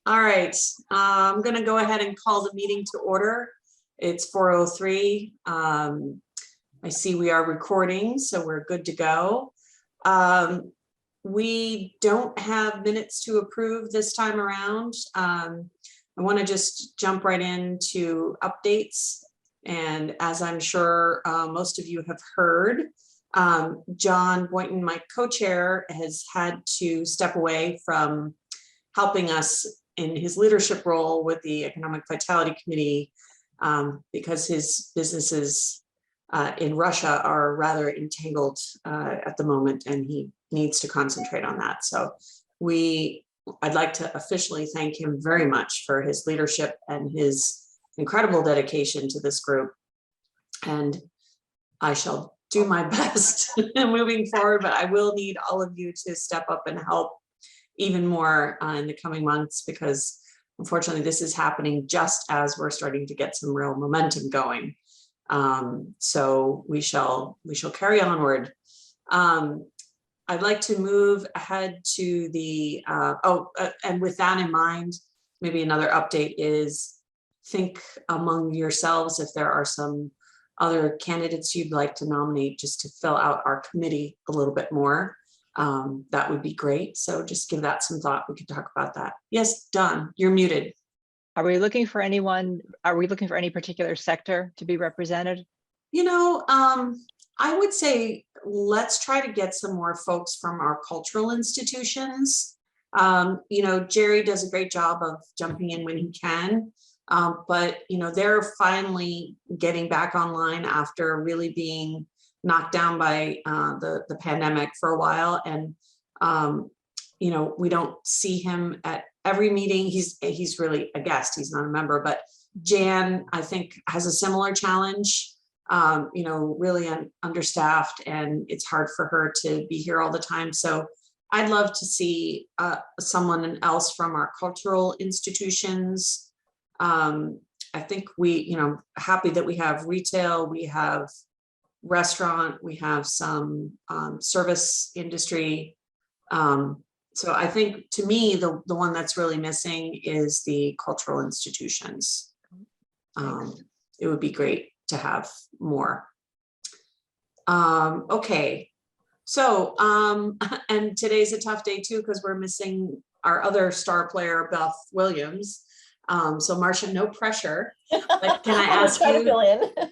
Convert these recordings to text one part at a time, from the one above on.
All right, I'm gonna go ahead and call the meeting to order. It's 4:03. I see we are recording, so we're good to go. We don't have minutes to approve this time around. I want to just jump right into updates. And as I'm sure most of you have heard, John Boynton, my co-chair, has had to step away from helping us in his leadership role with the Economic Vitality Committee because his businesses in Russia are rather entangled at the moment, and he needs to concentrate on that. So I'd like to officially thank him very much for his leadership and his incredible dedication to this group. And I shall do my best moving forward, but I will need all of you to step up and help even more in the coming months, because unfortunately this is happening just as we're starting to get some real momentum going. So we shall carry onward. I'd like to move ahead to the, and with that in mind, maybe another update is think among yourselves if there are some other candidates you'd like to nominate just to fill out our committee a little bit more. That would be great. So just give that some thought. We could talk about that. Yes, Don, you're muted. Are we looking for anyone? Are we looking for any particular sector to be represented? You know, I would say let's try to get some more folks from our cultural institutions. You know, Jerry does a great job of jumping in when he can, but you know, they're finally getting back online after really being knocked down by the pandemic for a while. And you know, we don't see him at every meeting. He's really a guest, he's not a member, but Jan, I think, has a similar challenge. You know, really understaffed, and it's hard for her to be here all the time. So I'd love to see someone else from our cultural institutions. I think you know, happy that we have retail, we have restaurant, we have some service industry. So I think, to me, the one that's really missing is the cultural institutions. It would be great to have more. Okay, so and today's a tough day too, because we're missing our other star player, Beth Williams. So Marcia, no pressure, but can I ask you,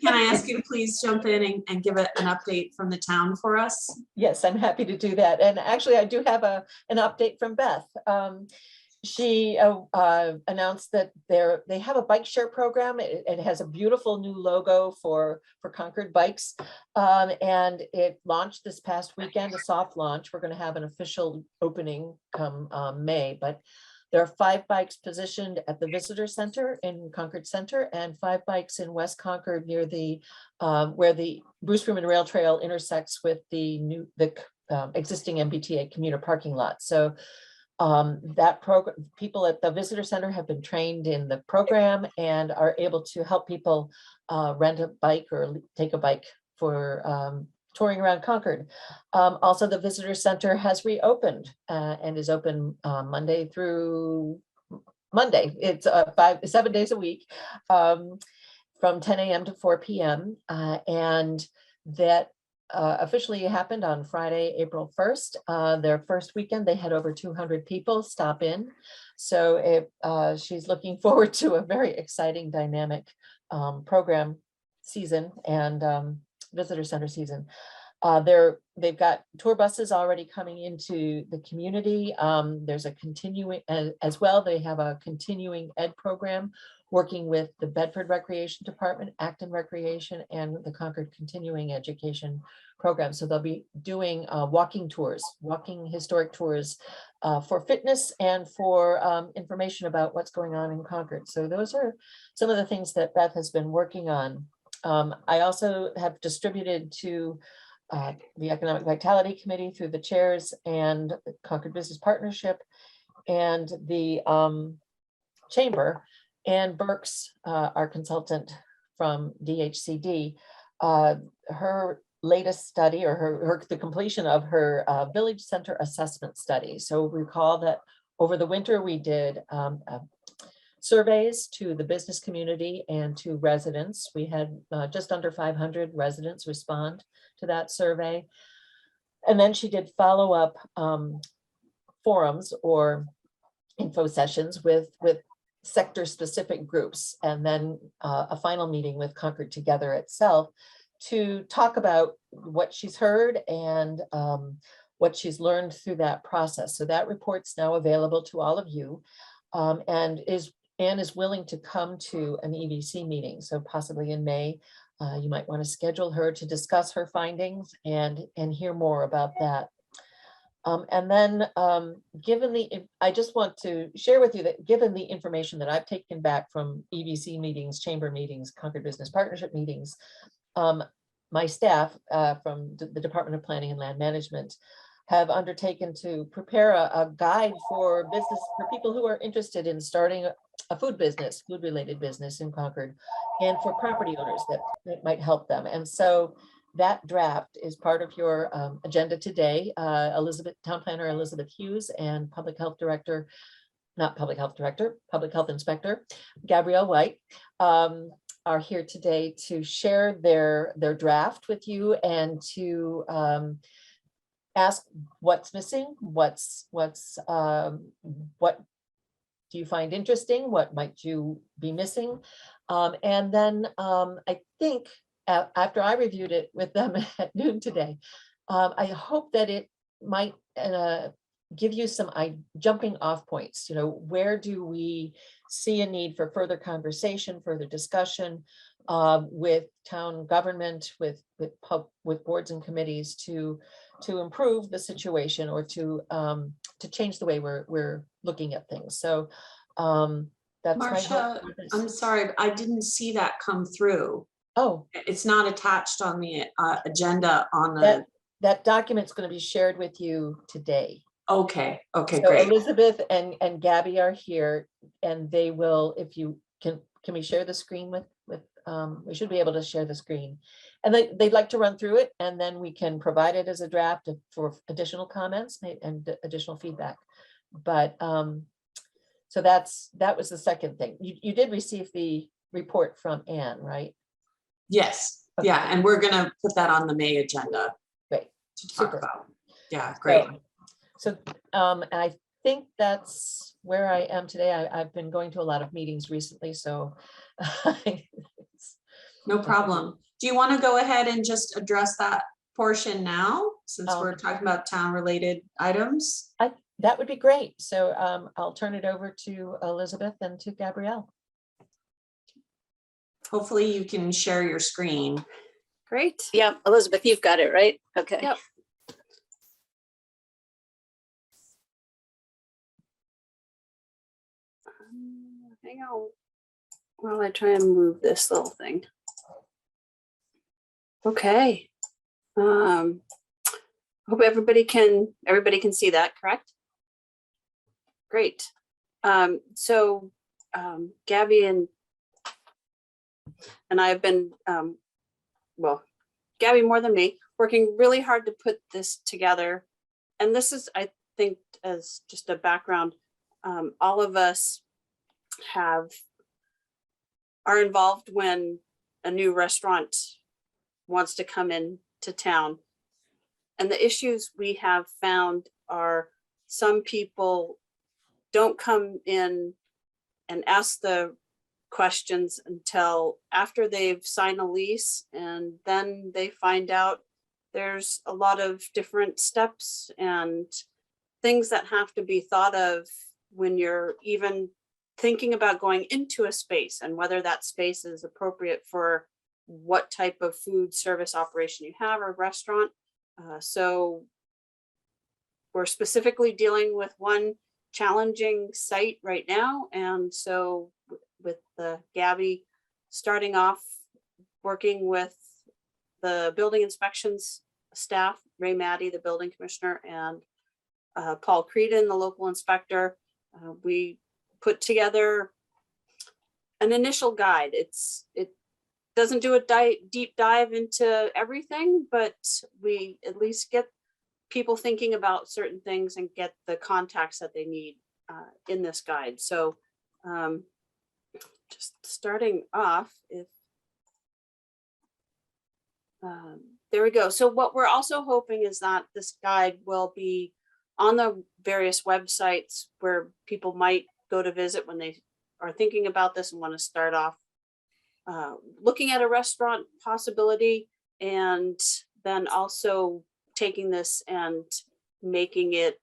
can I ask you to please jump in and give an update from the town for us? Yes, I'm happy to do that. And actually I do have an update from Beth. She announced that they have a bike share program. It has a beautiful new logo for Concord Bikes, and it launched this past weekend, a soft launch. We're going to have an official opening come May, but there are 5 bikes positioned at the visitor center in Concord Center and 5 bikes in West Concord near the where the Bruce Freeman Rail Trail intersects with the existing MBTA commuter parking lot. So that program, people at the visitor center have been trained in the program and are able to help people rent a bike or take a bike for touring around Concord. Also, the visitor center has reopened and is open Monday through Monday. It's 7 days a week from 10 a.m. to 4 p.m. And that officially happened on Friday, April 1st. Their first weekend, they had over 200 people stop in. So she's looking forward to a very exciting, dynamic program season and visitor center season. They've got tour buses already coming into the community. There's a continuing, as well, they have a continuing ed program working with the Bedford Recreation Department, Acton Recreation, and the Concord Continuing Education Program. So they'll be doing walking historic tours for fitness and for information about what's going on in Concord. So those are some of the things that Beth has been working on. I also have distributed to the Economic Vitality Committee through the chairs and the Concord Business Partnership and the Chamber, and Burks, our consultant from DHCD, her latest study, or the completion of her village center assessment study. So recall that over the winter, we did surveys to the business community and to residents. We had just under 500 residents respond to that survey. And then she did follow-up forums or info sessions with sector-specific groups, and then a final meeting with Concord Together itself to talk about what she's heard and what she's learned through that process. So that report's now available to all of you, and Anne is willing to come to an EDC meeting. So possibly in May, you might want to schedule her to discuss her findings and hear more about that. And then I just want to share with you that given the information that I've taken back from EDC meetings, chamber meetings, Concord Business Partnership meetings, my staff from the Department of Planning and Land Management have undertaken to prepare a guide for people who are interested in starting a food-related business in Concord, and for property owners that might help them. And so that draft is part of your agenda today. Town Planner Elizabeth Hughes and Public Health Inspector Gabrielle White are here today to share their draft with you and to ask what's missing, what do you find interesting, what might you be missing, and then I think after I reviewed it with them at noon today, I hope that it might give you some jumping off points. Where do we see a need for further conversation, further discussion with town government, with boards and committees to improve the situation or to change the way we're looking at things. So that's Marcia, I'm sorry, I didn't see that come through. Oh, it's not attached on the agenda on the. That document's going to be shared with you today. Okay, So great. Elizabeth and Gabby are here, and they will, if you can we share the screen with we should be able to share the screen, and they'd like to run through it, and then we can provide it as a draft for additional comments and additional feedback. But so that was the second thing. You did receive the report from Anne, right? Yes. Okay. Yeah, and we're gonna put that on the May agenda. Great. To talk Super. about. Yeah, great. So I think that's where I am today. I've been going to a lot of meetings recently, so No problem. Do you want to go ahead and just address that portion now, since we're talking about town related items? That would be great. So I'll turn it over to Elizabeth and to Gabrielle. Hopefully you can share your screen. Great. Yeah, Elizabeth, you've got it, right? Okay. Yep. Hang on while I try and move this little thing. Okay. Hope everybody can see that, correct? Great. So Gabby and I have been, well, Gabby more than me, working really hard to put this together. And this is, I think, as just a background, all of us are involved when a new restaurant wants to come into town. And the issues we have found are some people don't come in and ask the questions until after they've signed a lease, and then they find out there's a lot of different steps and things that have to be thought of when you're even thinking about going into a space and whether that space is appropriate for what type of food service operation you have or restaurant. So we're specifically dealing with one challenging site right now. And so with Gabby starting off working with the building inspections staff, Ray Maddie, the building commissioner, and Paul Creedon, the local inspector, we put together an initial guide. It doesn't do a deep dive into everything, but we at least get people thinking about certain things and get the contacts that they need in this guide. So just starting off, if there we go. So what we're also hoping is that this guide will be on the various websites where people might go to visit when they are thinking about this and want to start off looking at a restaurant possibility, and then also taking this and making it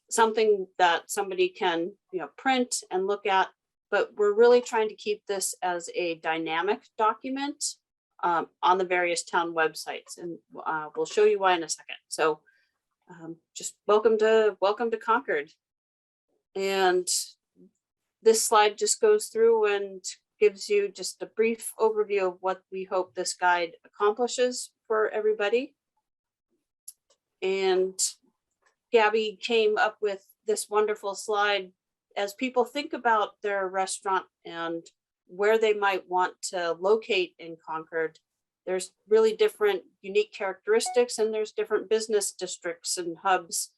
something that somebody can, print and look at. But we're really trying to keep this as a dynamic document on the various town websites, and we'll show you why in a second. So just welcome to Concord. And this slide just goes through and gives you just a brief overview of what we hope this guide accomplishes for everybody. And Gabby came up with this wonderful slide as people think about their restaurant and where they might want to locate in Concord. There's really different unique characteristics, and there's different business districts and hubs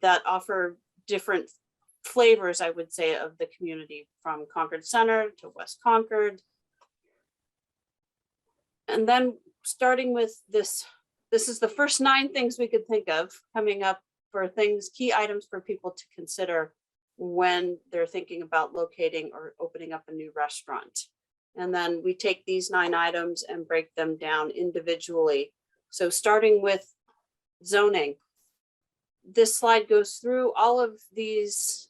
that offer different flavors, I would say, of the community, from Concord Center to West Concord. And then starting with this is the first 9 things we could think of coming up for things, key items for people to consider when they're thinking about locating or opening up a new restaurant. And then we take these 9 items and break them down individually. So starting with zoning, this slide goes through all of these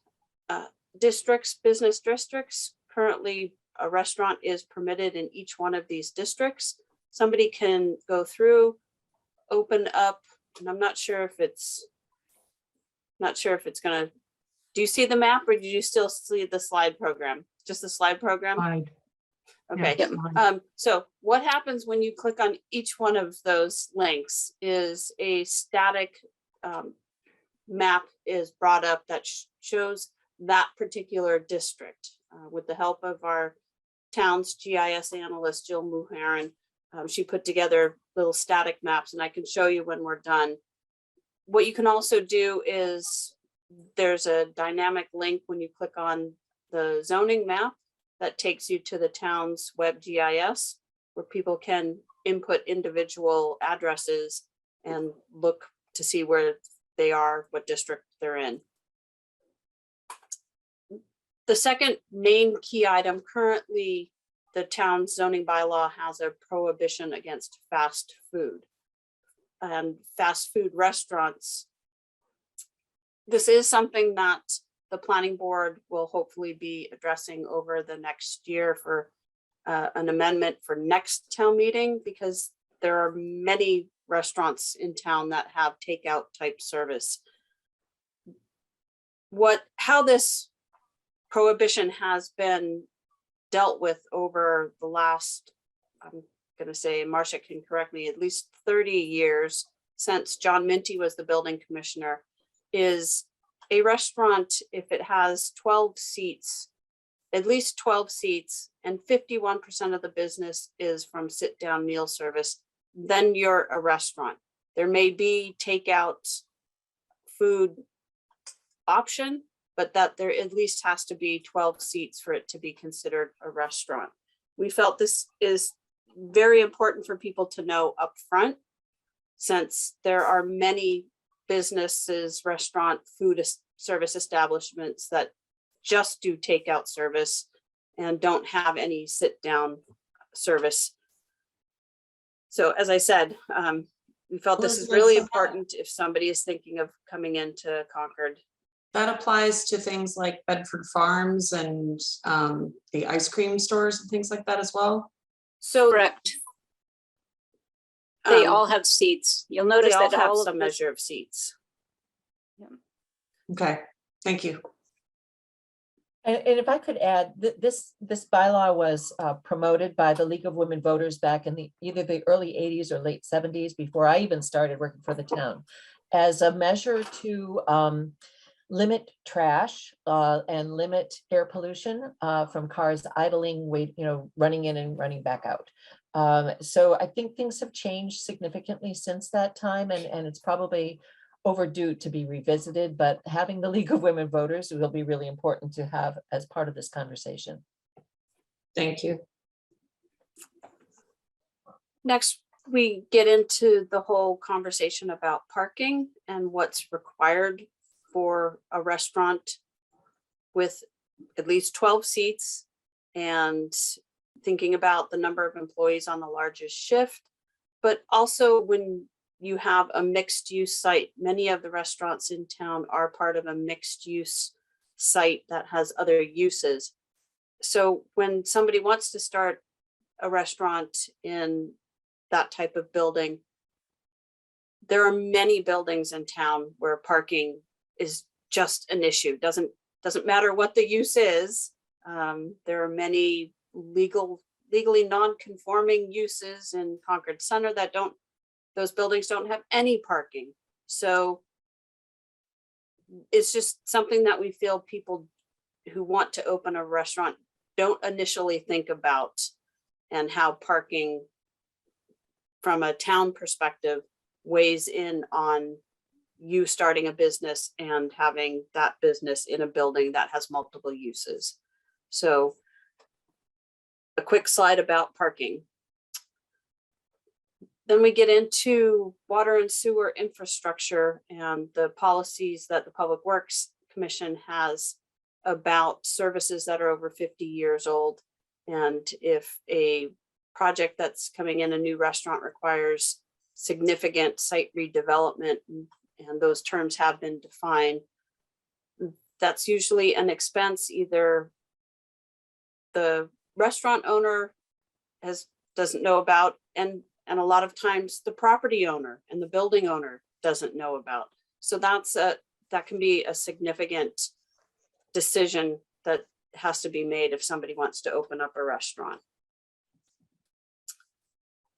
districts, business districts. Currently, a restaurant is permitted in each one of these districts. Somebody can go through, open up, and I'm not sure if it's gonna, do you see the map, or do you still see the slide program? Just the slide program? Slide. Okay. Yeah, slide. So what happens when you click on each one of those links is a static map is brought up that shows that particular district. With the help of our town's GIS analyst, Jill Muharan, she put together little static maps, and I can show you when we're done. What you can also do is there's a dynamic link when you click on the zoning map that takes you to the town's web GIS, where people can input individual addresses and look to see where they are, what district they're in. The second main key item, currently the town's zoning bylaw has a prohibition against fast food and fast food restaurants. This is something that the planning board will hopefully be addressing over the next year for an amendment for next town meeting, because there are many restaurants in town that have takeout type service. How this prohibition has been dealt with over the last, I'm gonna say, Marcia can correct me, at least 30 years since John Minty was the building commissioner, is a restaurant, if it has 12 seats, at least 12 seats, and 51% of the business is from sit-down meal service, then you're a restaurant. There may be takeout food option, but that there at least has to be 12 seats for it to be considered a restaurant. We felt this is very important for people to know up front, since there are many businesses, restaurant, food service establishments that just do takeout service and don't have any sit-down service. So as I said, we felt this is really important if somebody is thinking of coming into Concord. That applies to things like Bedford Farms and the ice cream stores and things like that as well. So Correct. They um, all have seats. You'll they notice all that have all some of the, measure of seats. Okay, thank you. And if I could add, this bylaw was promoted by the League of Women Voters back in either the early 80s or late 70s, before I even started working for the town, as a measure to limit trash and limit air pollution from cars idling, running in and running back out. So I think things have changed significantly since that time, and it's probably overdue to be revisited, but having the League of Women Voters will be really important to have as part of this conversation. Thank you. Next, we get into the whole conversation about parking and what's required for a restaurant with at least 12 seats, and thinking about the number of employees on the largest shift. But also when you have a mixed use site, many of the restaurants in town are part of a mixed use site that has other uses. So when somebody wants to start a restaurant in that type of building, there are many buildings in town where parking is just an issue. Doesn't matter what the use is. There are many legally non-conforming uses in Concord Center that those buildings don't have any parking. So it's just something that we feel people who want to open a restaurant don't initially think about, and how parking from a town perspective weighs in on you starting a business and having that business in a building that has multiple uses. So a quick slide about parking. Then we get into water and sewer infrastructure and the policies that the Public Works Commission has about services that are over 50 years old. And if a project that's coming in, a new restaurant, requires significant site redevelopment, and those terms have been defined, that's usually an expense either the restaurant owner doesn't know about, and a lot of times the property owner and the building owner doesn't know about. So that can be a significant decision that has to be made if somebody wants to open up a restaurant.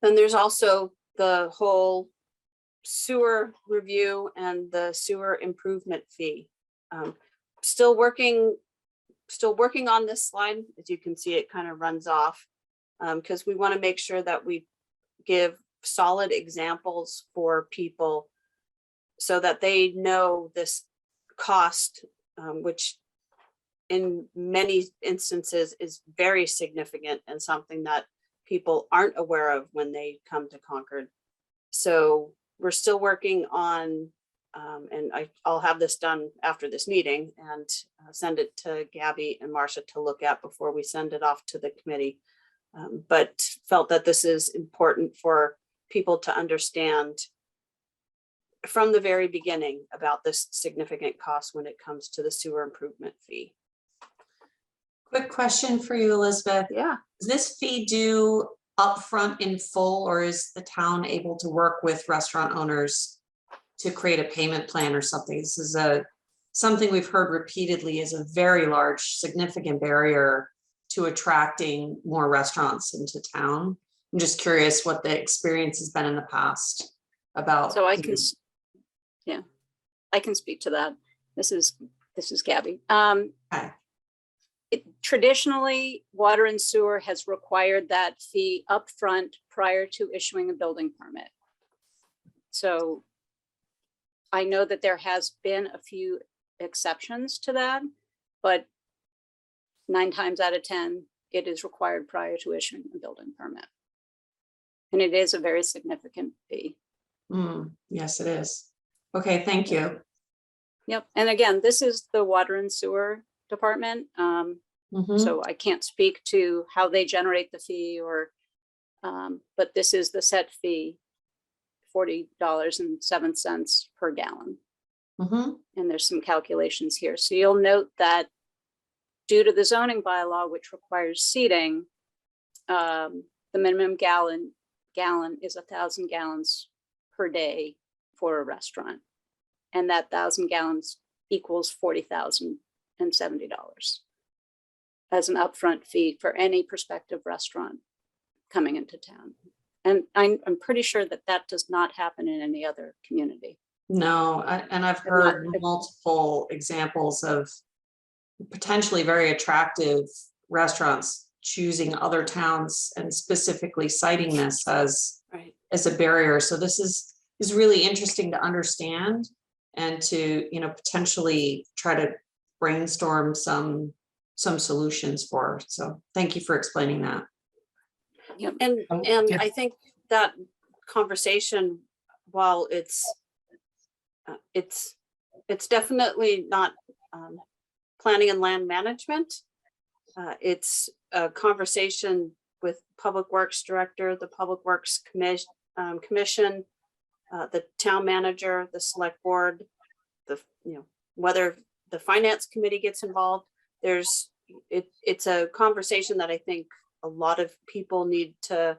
Then there's also the whole sewer review and the sewer improvement fee. Still working on this slide. As you can see, it kind of runs off because we want to make sure that we give solid examples for people so that they know this cost, which in many instances is very significant and something that people aren't aware of when they come to Concord. So we're still working on, and I'll have this done after this meeting and send it to Gabby and Marcia to look at before we send it off to the committee. But felt that this is important for people to understand from the very beginning about this significant cost when it comes to the sewer improvement fee. Quick question for you, Elizabeth. Yeah. Is this fee due upfront in full, or is the town able to work with restaurant owners to create a payment plan or something? This is something we've heard repeatedly is a very large, significant barrier to attracting more restaurants into town. I'm just curious what the experience has been in the past about. So I can speak to that. This is Gabby. Okay. Traditionally, water and sewer has required that fee upfront prior to issuing a building permit. So I know that there has been a few exceptions to that, but 9 times out of 10, it is required prior to issuing a building permit. And it is a very significant fee. Yes, it is. Okay, thank you. Yep. And again, this is the water and sewer department. So I can't speak to how they generate the fee but this is the set fee, $40.07 per gallon. And there's some calculations here. So you'll note that due to the zoning bylaw, which requires seating, the minimum gallon is 1,000 gallons per day for a restaurant. And that 1,000 gallons equals $40,070 as an upfront fee for any prospective restaurant coming into town. And I'm pretty sure that does not happen in any other community. No, and I've heard multiple examples of potentially very attractive restaurants choosing other towns and specifically citing this as a barrier. So this is really interesting to understand. and to, potentially try to brainstorm some solutions for. So thank you for explaining that. And yeah. I think that conversation, while it's definitely not planning and land management, it's a conversation with Public Works Director, the Public Works Commission, the town manager, the select board, whether the finance committee gets involved. It's a conversation that I think a lot of people need to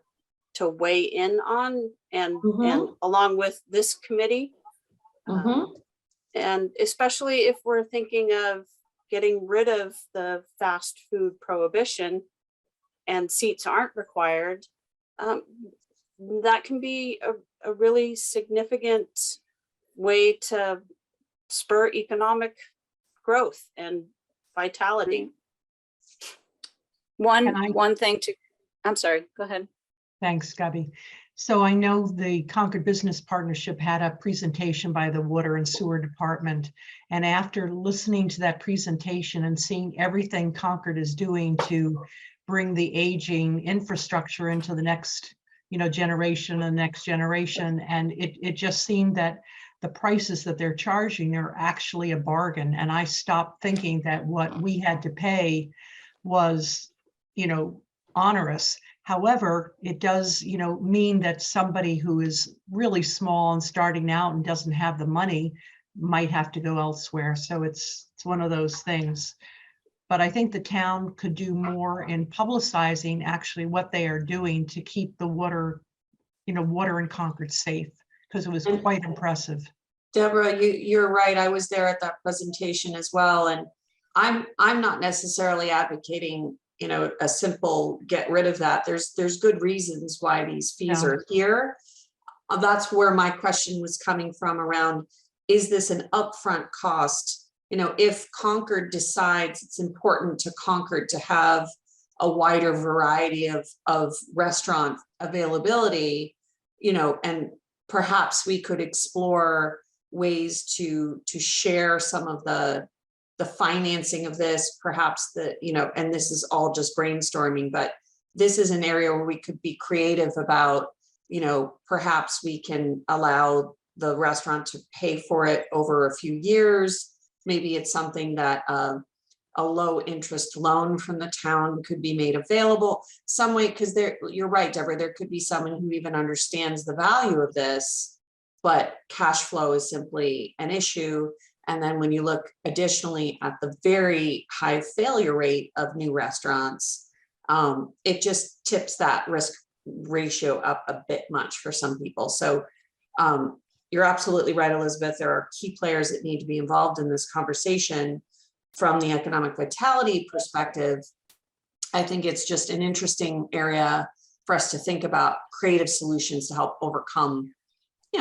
weigh in on, and along with this committee. And especially if we're thinking of getting rid of the fast food prohibition and seats aren't required, that can be a really significant way to spur economic growth and vitality. One thing to, I'm sorry, go ahead. Thanks, Gabby. So I know the Concord Business Partnership had a presentation by the Water and Sewer Department. And after listening to that presentation and seeing everything Concord is doing to bring the aging infrastructure into the next, generation and next generation, and it just seemed that the prices that they're charging are actually a bargain. And I stopped thinking that what we had to pay was, onerous. However, it does, mean that somebody who is really small and starting out and doesn't have the money might have to go elsewhere. So it's one of those things. But I think the town could do more in publicizing actually what they are doing to keep the water, water in Concord safe, because it was quite impressive. Deborah, you're right. I was there at that presentation as well. And I'm not necessarily advocating, a simple get rid of that. There's good reasons why these fees Yeah. are here. That's where my question was coming from around, is this an upfront cost? If Concord decides it's important to Concord to have a wider variety of restaurant availability, and perhaps we could explore ways to share some of the financing of this, perhaps and this is all just brainstorming, but this is an area where we could be creative about, perhaps we can allow the restaurant to pay for it over a few years. Maybe it's something that a low interest loan from the town could be made available some way, because you're right, Deborah, there could be someone who even understands the value of this, but cash flow is simply an issue. And then when you look additionally at the very high failure rate of new restaurants, it just tips that risk ratio up a bit much for some people. So you're absolutely right, Elizabeth. There are key players that need to be involved in this conversation from the economic vitality perspective. I think it's just an interesting area for us to think about creative solutions to help overcome,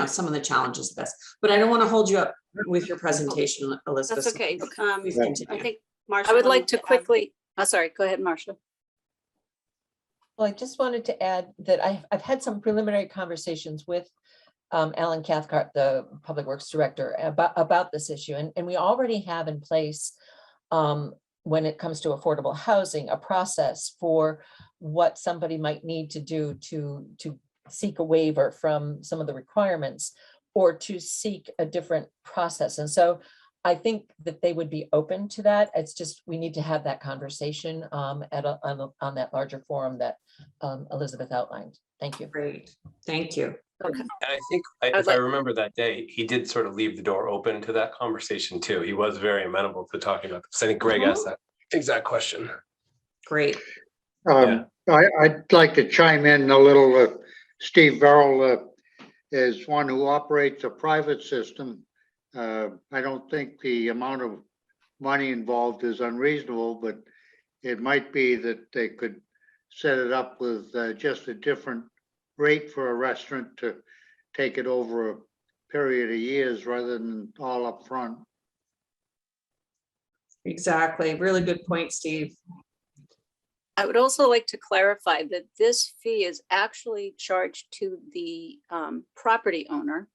some of the challenges of this. But I don't want to hold you up with your presentation, Elizabeth. That's okay. Please continue. I think Marsha, I would like wanted to add- quickly, sorry, go ahead, Marsha. Well, I just wanted to add that I've had some preliminary conversations with Alan Cathcart, the Public Works Director, about this issue. And we already have in place, when it comes to affordable housing, a process for what somebody might need to do to seek a waiver from some of the requirements, or to seek a different process. And so I think that they would be open to that. It's just, we need to have that conversation on that larger forum that Elizabeth outlined. Thank you. Great, thank you. Okay. And I think, I'd if I like- remember that day, he did sort of leave the door open to that conversation too. He was very amenable to talking about this. I think Greg asked that exact question. Great. I'd like to chime in a little. Steve Verrill is one who operates a private system. I don't think the amount of money involved is unreasonable, but it might be that they could set it up with just a different rate for a restaurant to take it over a period of years rather than all up front. Exactly. Really good point, Steve. I would also like to clarify that this fee is actually charged to the property owner.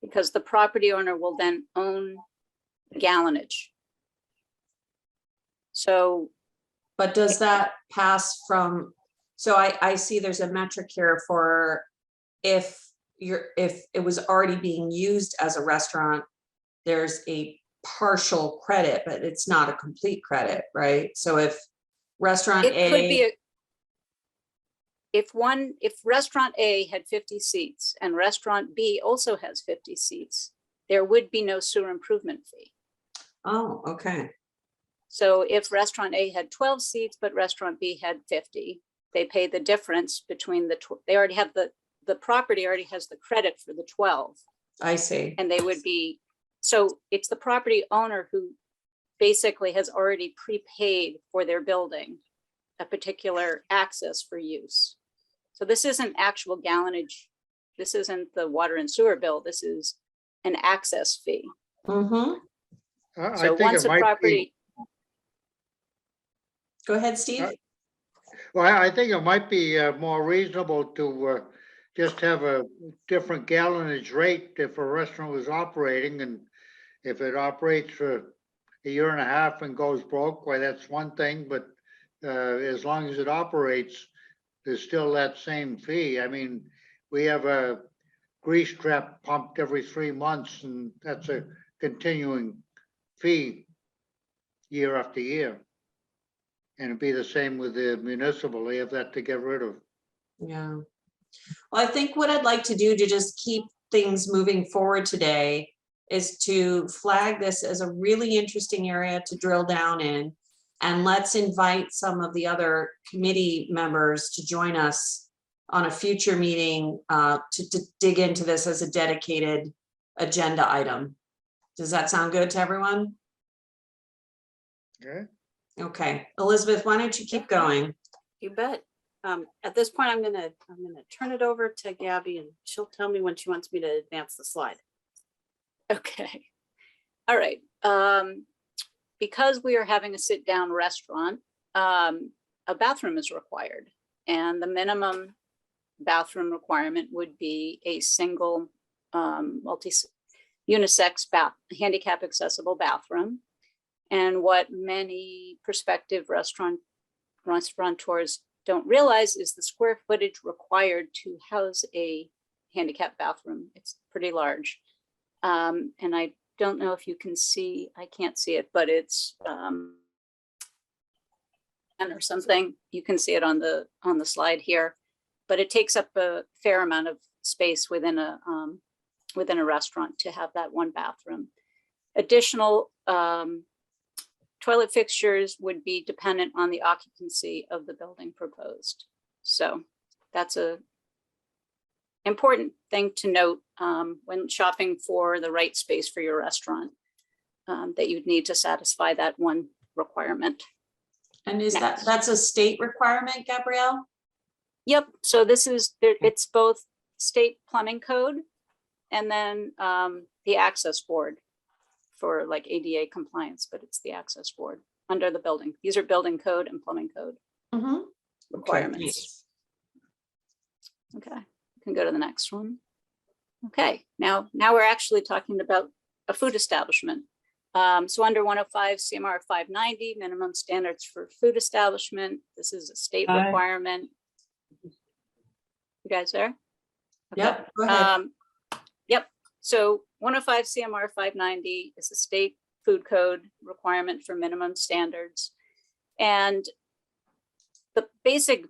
because the property owner will then own gallonage. So But does that pass from, so I see there's a metric here for if it was already being used as a restaurant, there's a partial credit, but it's not a complete credit, right? So if restaurant it could be, A, if restaurant A had 50 seats and restaurant B also has 50 seats, there would be no sewer improvement fee. oh, okay, So if restaurant A had 12 seats, but restaurant B had 50, they pay the difference between they already have the property already has the credit for the 12, I see. and they would be, so it's the property owner who basically has already prepaid for their building a particular access for use. So this isn't actual gallonage. This isn't the water and sewer bill. This is an access fee. Mm-hmm. I So think once it a might be, property, Go ahead, Steve. well, I think it might be more reasonable to just have a different gallonage rate if a restaurant was operating, and if it operates for a year and a half and goes broke, why, that's one thing, but as long as it operates, there's still that same fee. I mean, we have a grease trap pumped every 3 months, and that's a continuing fee year after year. And it'd be the same with the municipal, they have that to get rid of. Yeah. Well, I think what I'd like to do to just keep things moving forward today is to flag this as a really interesting area to drill down in. And let's invite some of the other committee members to join us on a future meeting to dig into this as a dedicated agenda item. Does that sound good to everyone? Okay, Okay, Elizabeth, why don't you keep going? You bet. At this point, I'm gonna turn it over to Gabby, and she'll tell me when she wants me to advance the slide. okay. All right. Because we are having a sit-down restaurant, a bathroom is required. And the minimum bathroom requirement would be a single unisex handicap accessible bathroom. And what many prospective restaurateurs don't realize is the square footage required to house a handicap bathroom. It's pretty large. And I don't know if you can see, I can't see it, but it's or something. You can see it on the slide here, but it takes up a fair amount of space within a restaurant to have that one bathroom. Additional toilet fixtures would be dependent on the occupancy of the building proposed. So that's a important thing to note when shopping for the right space for your restaurant, that you'd need to satisfy that one requirement. And is that's a state requirement, Gabrielle? Yep. So this is, it's both state plumbing code and then the access board for like ADA compliance, but it's the access board under the building. These are building code and plumbing code requirements. Okay, you can go to the next one. Okay, now we're actually talking about a food establishment. So under 105 CMR 590, minimum standards for food establishment. This is a state requirement. You guys there? Okay. Yep, go ahead. Yep. So 105 CMR 590 is a state food code requirement for minimum standards. And the basic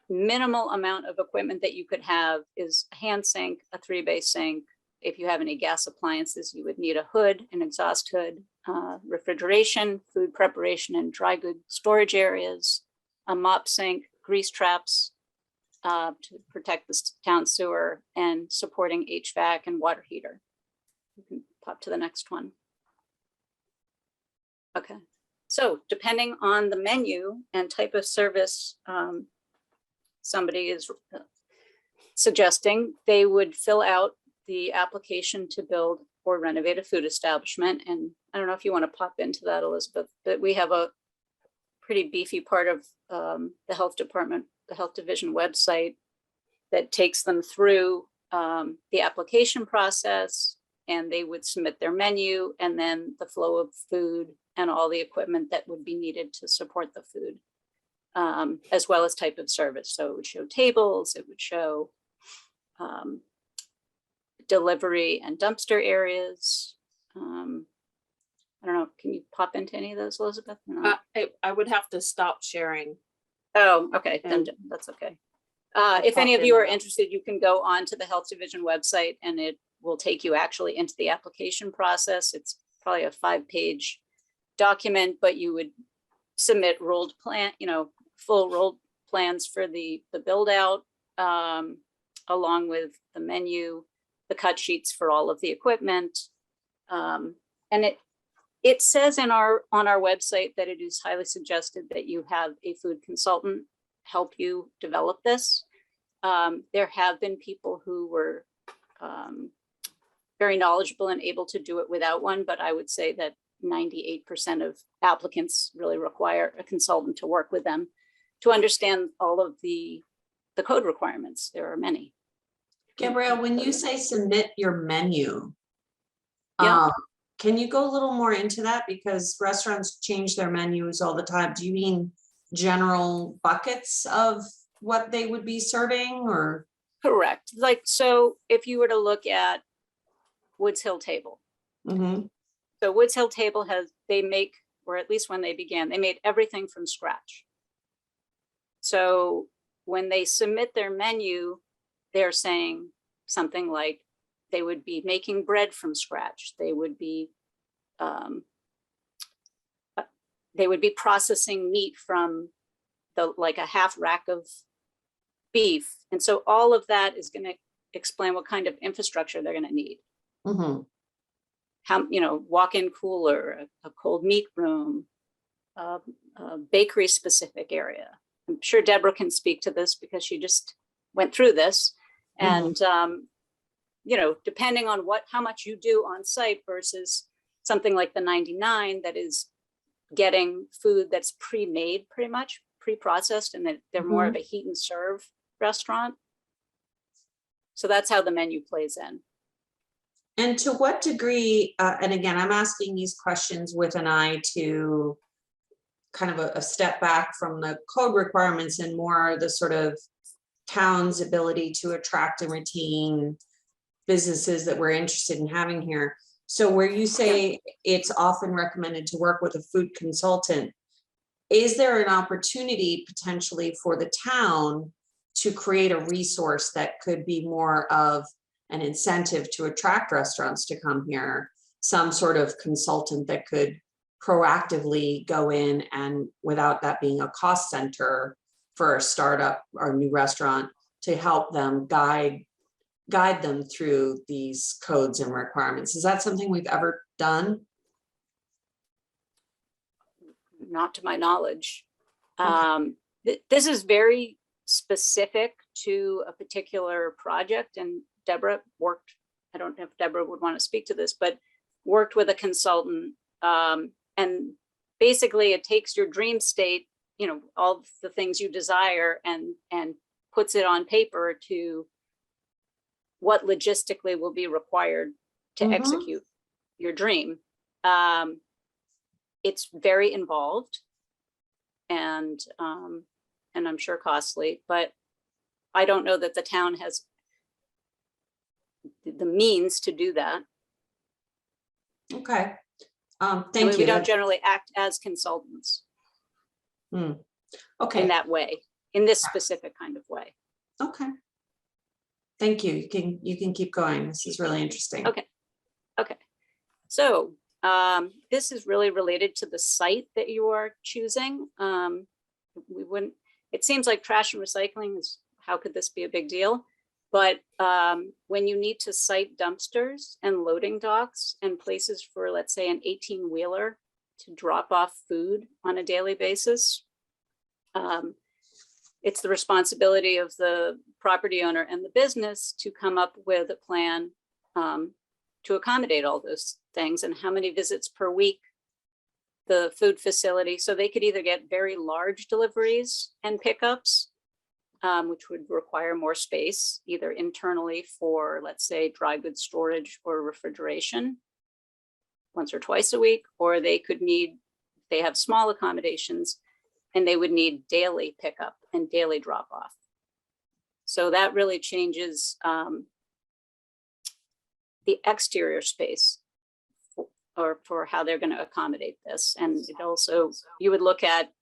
minimal amount of equipment that you could have is a hand sink, a 3-bay sink. If you have any gas appliances, you would need a hood, an exhaust hood, refrigeration, food preparation and dry good storage areas, a mop sink, grease traps to protect the town sewer, and supporting HVAC and water heater. You can pop to the next one. Okay, so depending on the menu and type of service somebody is suggesting, they would fill out the application to build or renovate a food establishment. And I don't know if you want to pop into that, Elizabeth, but we have a pretty beefy part of the health department, the health division website that takes them through the application process, and they would submit their menu and then the flow of food and all the equipment that would be needed to support the food, as well as type of service. So it would show tables, it would show delivery and dumpster areas. I don't know, can you pop into any of those, Elizabeth? or not? I would have to stop sharing. Oh, okay, then and- that's okay. If any pop of you in are and out. interested, you can go on to the Health Division website and it will take you actually into the application process. It's probably a 5-page document, but you would submit rolled plan, full rolled plans for the build out, along with the menu, the cut sheets for all of the equipment. And it says on our website that it is highly suggested that you have a food consultant help you develop this. There have been people who were very knowledgeable and able to do it without one, but I would say that 98% of applicants really require a consultant to work with them to understand all of the code requirements. There are many. Gabrielle, when you say submit your menu, Yeah. can you go a little more into that? Because restaurants change their menus all the time. Do you mean general buckets of what they would be serving or? Correct. Like, so if you were to look at Woods Hill Table. Mhm. So Woods Hill Table they make, or at least when they began, they made everything from scratch. So when they submit their menu, they're saying something like they would be making bread from scratch. They would be processing meat from like a half rack of beef. And so all of that is going to explain what kind of infrastructure they're going to need. Mhm. How, walk-in cooler, a cold meat room, a bakery specific area. I'm sure Deborah can speak to this because she just went through this. And, depending on how much you do on site versus something like the 99 that is getting food that's pre-made, pretty much pre-processed, and that they're more of a heat and serve restaurant. So that's how the menu plays in. And to what degree, and again, I'm asking these questions with an eye to kind of a step back from the code requirements and more the sort of town's ability to attract and retain businesses that we're interested in having here. So where you say it's often recommended to work with a food consultant, is there an opportunity potentially for the town to create a resource that could be more of an incentive to attract restaurants to come here? Some sort of consultant that could proactively go in and, without that being a cost center for a startup or new restaurant, to help them guide them through these codes and requirements. Is that something we've ever done? Not to my knowledge. Okay. This is very specific to a particular project, and Deborah worked, I don't know if Deborah would want to speak to this, but worked with a consultant. And basically it takes your dream state, all the things you desire, and puts it on paper to what logistically will be required to Mhm. execute your dream. It's very involved and I'm sure costly, but I don't know that the town has the means to do that. Okay. I Thank mean, we you. don't generally act as consultants Okay. in that way, in this specific kind of way. Okay. Thank you. You can keep going. This is really interesting. Okay. Okay. So this is really related to the site that you are choosing. It seems like trash and recycling is, how could this be a big deal? But when you need to site dumpsters and loading docks and places for, let's say, an 18-wheeler to drop off food on a daily basis, it's the responsibility of the property owner and the business to come up with a plan to accommodate all those things, and how many visits per week the food facility. So they could either get very large deliveries and pickups, which would require more space, either internally for, let's say, dry goods storage or refrigeration once or twice a week, or they could need, they have small accommodations and they would need daily pickup and daily drop off. So that really changes the exterior space for how they're going to accommodate this. And it also, you would look at,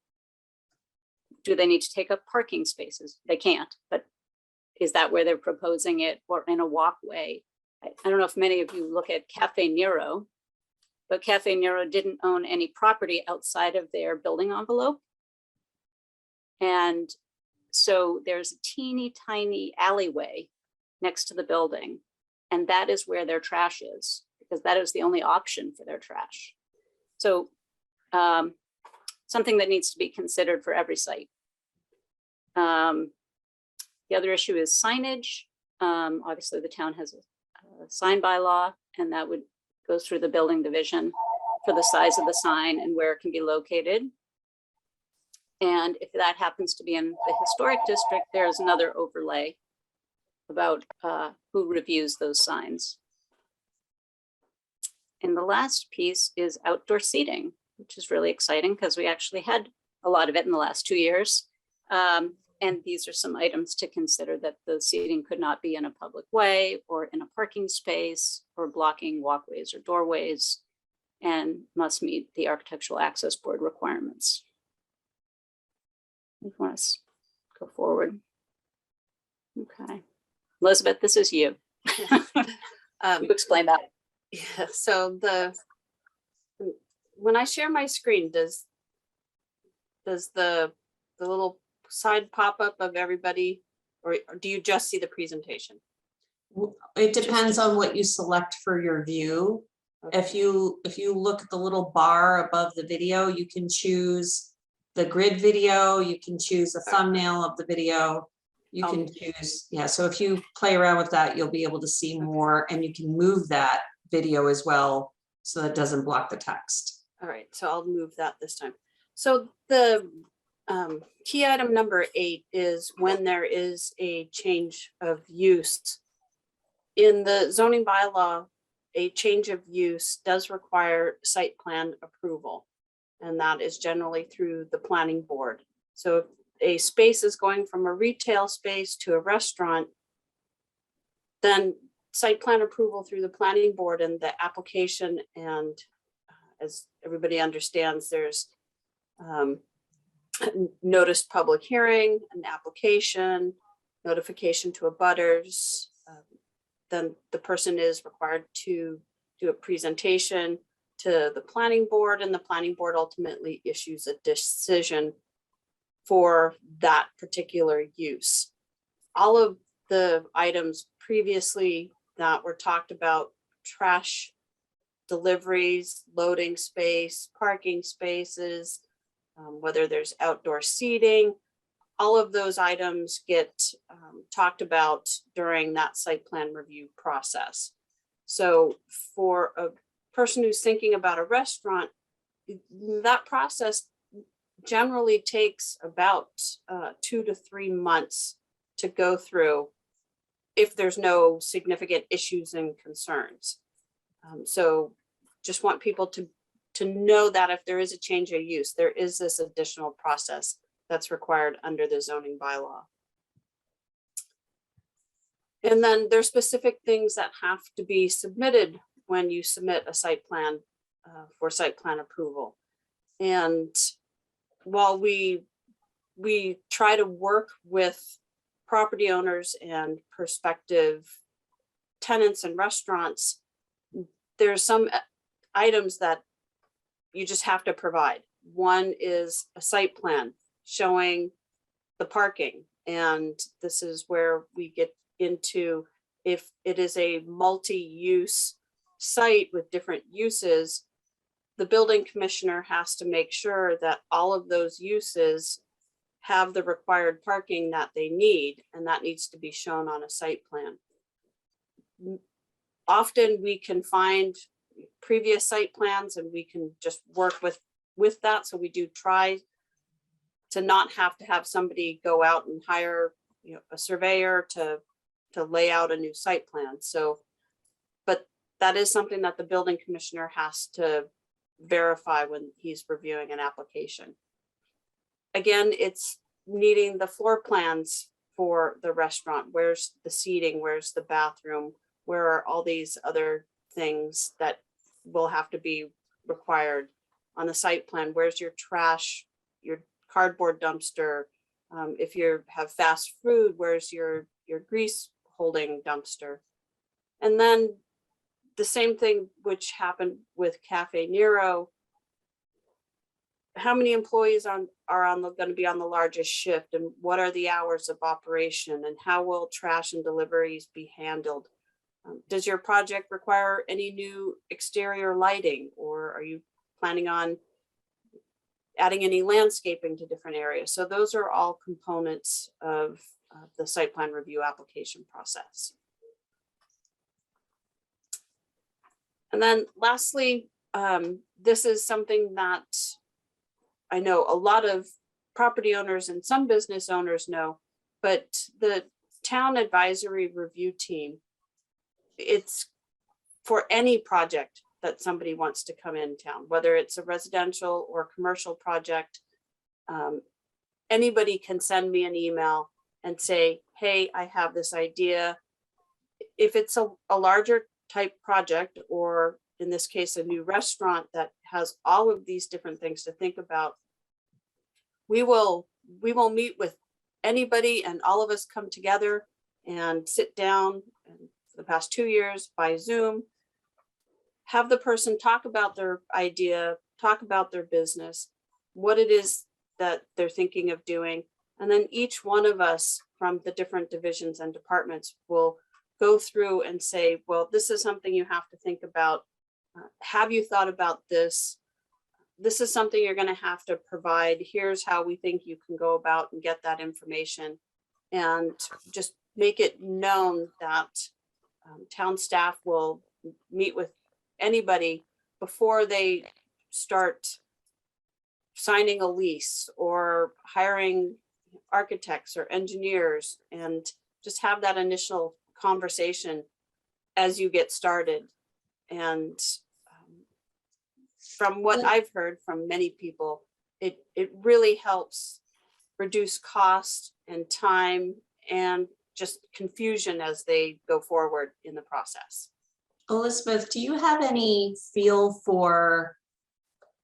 do they need to take up parking spaces? They can't, but is that where they're proposing it, or in a walkway? I don't know if many of you look at Cafe Nero, but Cafe Nero didn't own any property outside of their building envelope. And so there's a teeny tiny alleyway next to the building, and that is where their trash is, because that is the only option for their trash. So something that needs to be considered for every site. The other issue is signage. Obviously, the town has a sign bylaw, and that would go through the building division for the size of the sign and where it can be located. And if that happens to be in the historic district, there's another overlay about who reviews those signs. And the last piece is outdoor seating, which is really exciting because we actually had a lot of it in the last 2 years. And these are some items to consider, that the seating could not be in a public way or in a parking space or blocking walkways or doorways, and must meet the Architectural Access Board requirements. If you want to go forward. Okay. Elizabeth, this is you. You explain that. Yeah, so when I share my screen, does the little side pop-up of everybody, or do you just see the presentation? It depends on what you select for your view. If you look at the little bar above the video, you can choose the grid video, you can choose a thumbnail of the video. You can choose, yeah, so if you play around with that, you'll be able to see more, and you can move that video as well so that it doesn't block the text. All right, so I'll move that this time. So the key item number 8 is when there is a change of use. In the zoning bylaw, a change of use does require site plan approval, and that is generally through the planning board. So if a space is going from a retail space to a restaurant, then site plan approval through the planning board and the application, and as everybody understands, there's notice public hearing, an application, notification to abutters. Then the person is required to do a presentation to the planning board, and the planning board ultimately issues a decision for that particular use. All of the items previously that were talked about, trash deliveries, loading space, parking spaces, whether there's outdoor seating, all of those items get talked about during that site plan review process. So for a person who's thinking about a restaurant, that process generally takes about 2 to 3 months to go through if there's no significant issues and concerns. So just want people to know that if there is a change of use, there is this additional process that's required under the zoning bylaw. And then there's specific things that have to be submitted when you submit a site plan for site plan approval. And while we try to work with property owners and prospective tenants and restaurants, there's some items that you just have to provide. One is a site plan showing the parking. And this is where we get into, if it is a multi-use site with different uses, the building commissioner has to make sure that all of those uses have the required parking that they need, and that needs to be shown on a site plan. Often we can find previous site plans and we can just work with that. So we do try to not have to have somebody go out and hire a surveyor to lay out a new site plan. So, but that is something that the building commissioner has to verify when he's reviewing an application. Again, it's needing the floor plans for the restaurant. Where's the seating? Where's the bathroom? Where are all these other things that will have to be required on the site plan? Where's your trash, your cardboard dumpster? If you have fast food, where's your grease holding dumpster? And then the same thing which happened with Cafe Nero. How many employees are going to be on the largest shift, and what are the hours of operation, and how will trash and deliveries be handled? Does your project require any new exterior lighting, or are you planning on adding any landscaping to different areas? So those are all components of the site plan review application process. And then lastly, this is something that I know a lot of property owners and some business owners know, but the town advisory review team, it's for any project that somebody wants to come in town, whether it's a residential or commercial project. Anybody can send me an email and say, hey, I have this idea. If it's a larger type project, or in this case, a new restaurant that has all of these different things to think about, we will meet with anybody, and all of us come together and sit down. And for the past 2 years by Zoom, have the person talk about their idea, talk about their business, what it is that they're thinking of doing. And then each one of us from the different divisions and departments will go through and say, well, this is something you have to think about. Have you thought about this? This is something you're going to have to provide. Here's how we think you can go about and get that information, and just make it known that town staff will meet with anybody before they start signing a lease or hiring architects or engineers, and just have that initial conversation as you get started. And from what I've heard from many people, it really helps reduce cost and time and just confusion as they go forward in the process. Elizabeth, do you have any feel for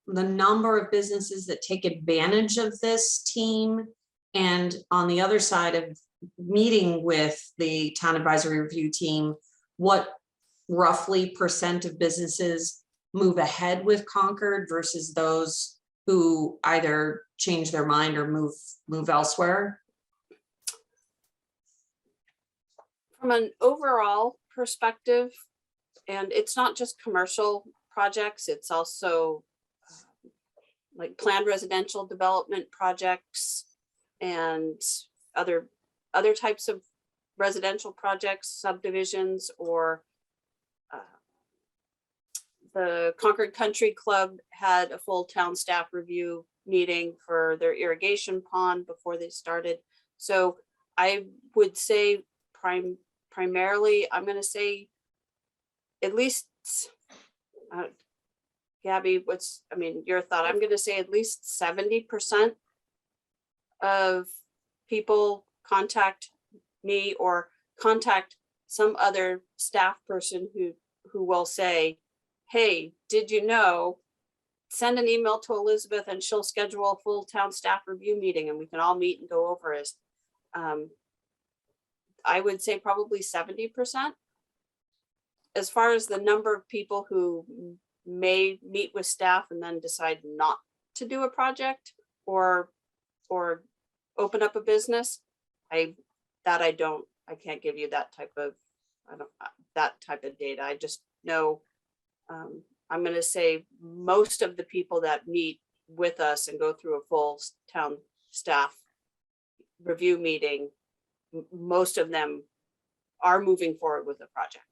the number of businesses that take advantage of this team? And on the other side of meeting with the town advisory review team, what roughly % of businesses move ahead with Concord versus those who either change their mind or move elsewhere? From an overall perspective, and it's not just commercial projects, it's also like planned residential development projects and other types of residential projects, subdivisions, or the Concord Country Club had a full town staff review meeting for their irrigation pond before they started. So I would say primarily, I'm going to say at least, Gabby, your thought? I'm going to say at least 70% of people contact me or contact some other staff person who will say, hey, did you know, send an email to Elizabeth and she'll schedule a full town staff review meeting and we can all meet and go over it. I would say probably 70%. As far as the number of people who may meet with staff and then decide not to do a project or open up a business, I can't give you that type of data. I just know I'm going to say most of the people that meet with us and go through a full town staff review meeting, most of them are moving forward with the project.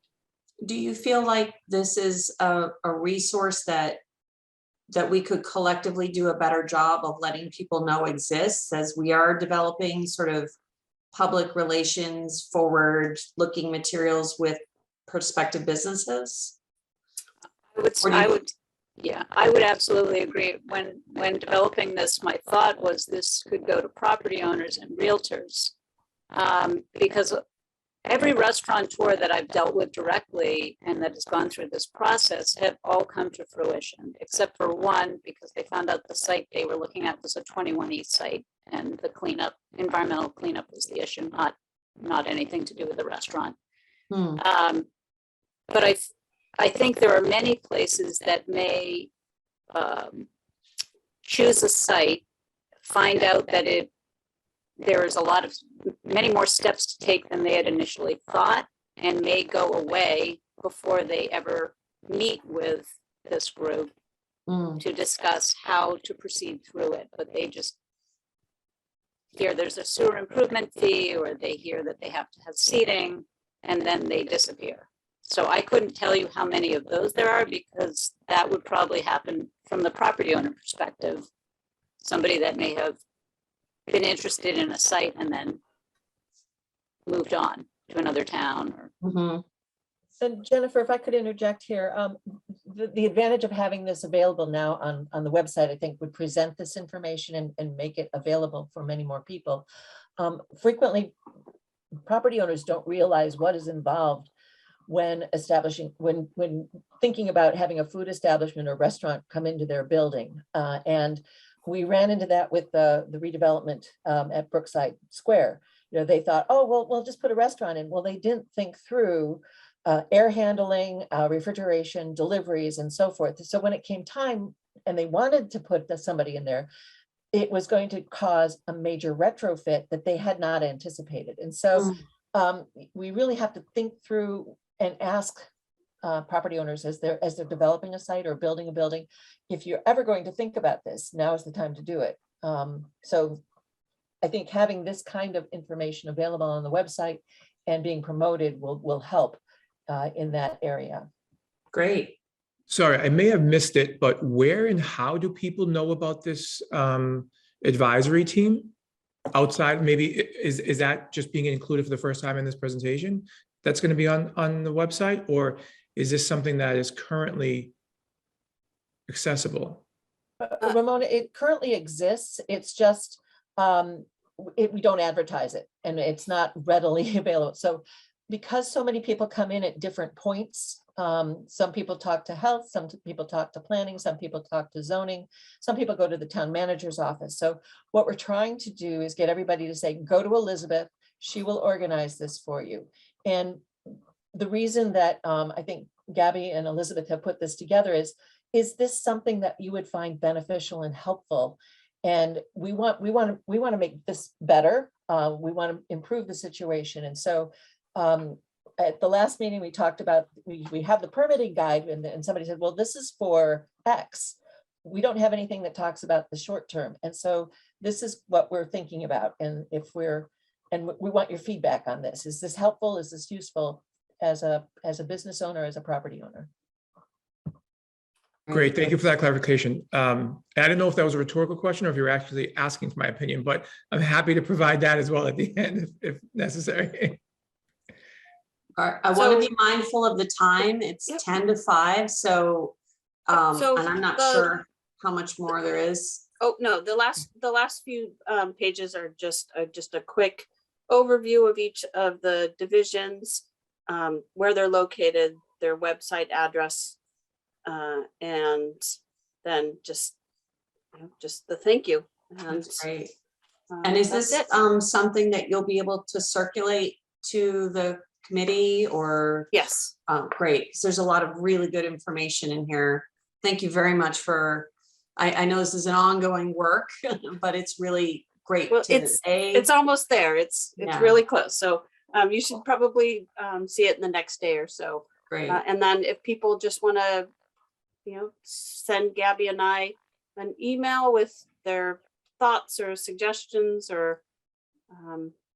Do you feel like this is a resource that we could collectively do a better job of letting people know exists, as we are developing sort of public relations, forward-looking materials with prospective businesses? Or do you- I would, yeah, I would absolutely agree. When developing this, my thought was this could go to property owners and realtors. Because every restaurateur that I've dealt with directly and that has gone through this process have all come to fruition, except for one, because they found out the site they were looking at was a 21 East site, and the cleanup, environmental cleanup was the issue, not anything to do with the restaurant. Hmm, But I think there are many places that may choose a site, find out that there is many more steps to take than they had initially thought, and may go away before they ever meet with this group hmm. to discuss how to proceed through it. But they just hear there's a sewer improvement fee, or they hear that they have to have seating, and then they disappear. So I couldn't tell you how many of those there are, because that would probably happen from the property owner perspective. Somebody that may have been interested in a site and then moved on to another town, or Mhm. And Jennifer, if I could interject here, the advantage of having this available now on the website, I think would present this information and make it available for many more people. Frequently, property owners don't realize what is involved when thinking about having a food establishment or restaurant come into their building. And we ran into that with the redevelopment at Brookside Square. You know, they thought, oh, well, we'll just put a restaurant in. Well, they didn't think through air handling, refrigeration, deliveries, and so forth. So when it came time and they wanted to put somebody in there, it was going to cause a major retrofit that they had not anticipated. And so we really have to think through and ask property owners as they're developing a site or building a building, if you're ever going to think about this, now is the time to do it. So I think having this kind of information available on the website and being promoted will help in that area. Great. Sorry, I may have missed it, but where and how do people know about this advisory team? Outside, maybe, is that just being included for the first time in this presentation? That's going to be on the website, or is this something that is currently accessible? Ramona, it currently exists. It's just we don't advertise it, and it's not readily available. So because so many people come in at different points, some people talk to health, some people talk to planning, some people talk to zoning, some people go to the town manager's office. So what we're trying to do is get everybody to say, go to Elizabeth, she will organize this for you. And the reason that I think Gabby and Elizabeth have put this together is this something that you would find beneficial and helpful? And we want to make this better. We want to improve the situation. And so at the last meeting, we talked about, we have the permitting guide, and somebody said, well, this is for X. We don't have anything that talks about the short term. And so this is what we're thinking about. And we want your feedback on this. Is this helpful? Is this useful as a business owner, as a property owner? Great, thank you for that clarification. I don't know if that was a rhetorical question or if you're actually asking for my opinion, but I'm happy to provide that as well at the end if necessary. I want to be mindful of the time. It's 10 to 5, so So and I'm not the- sure how much more there is. Oh, no, the last few pages are just a quick overview of each of the divisions, where they're located, their website address, and then just the thank you. And That's great. And is that's this it. something that you'll be able to circulate to the committee, or? Yes, Great, because there's a lot of really good information in here. Thank you very much for, I know this is an ongoing work, but it's really great. Well, to it's almost there. It's Yeah. really close. So you should probably see it in the next day or so. Great. And then if people just want to, send Gabby and I an email with their thoughts or suggestions, or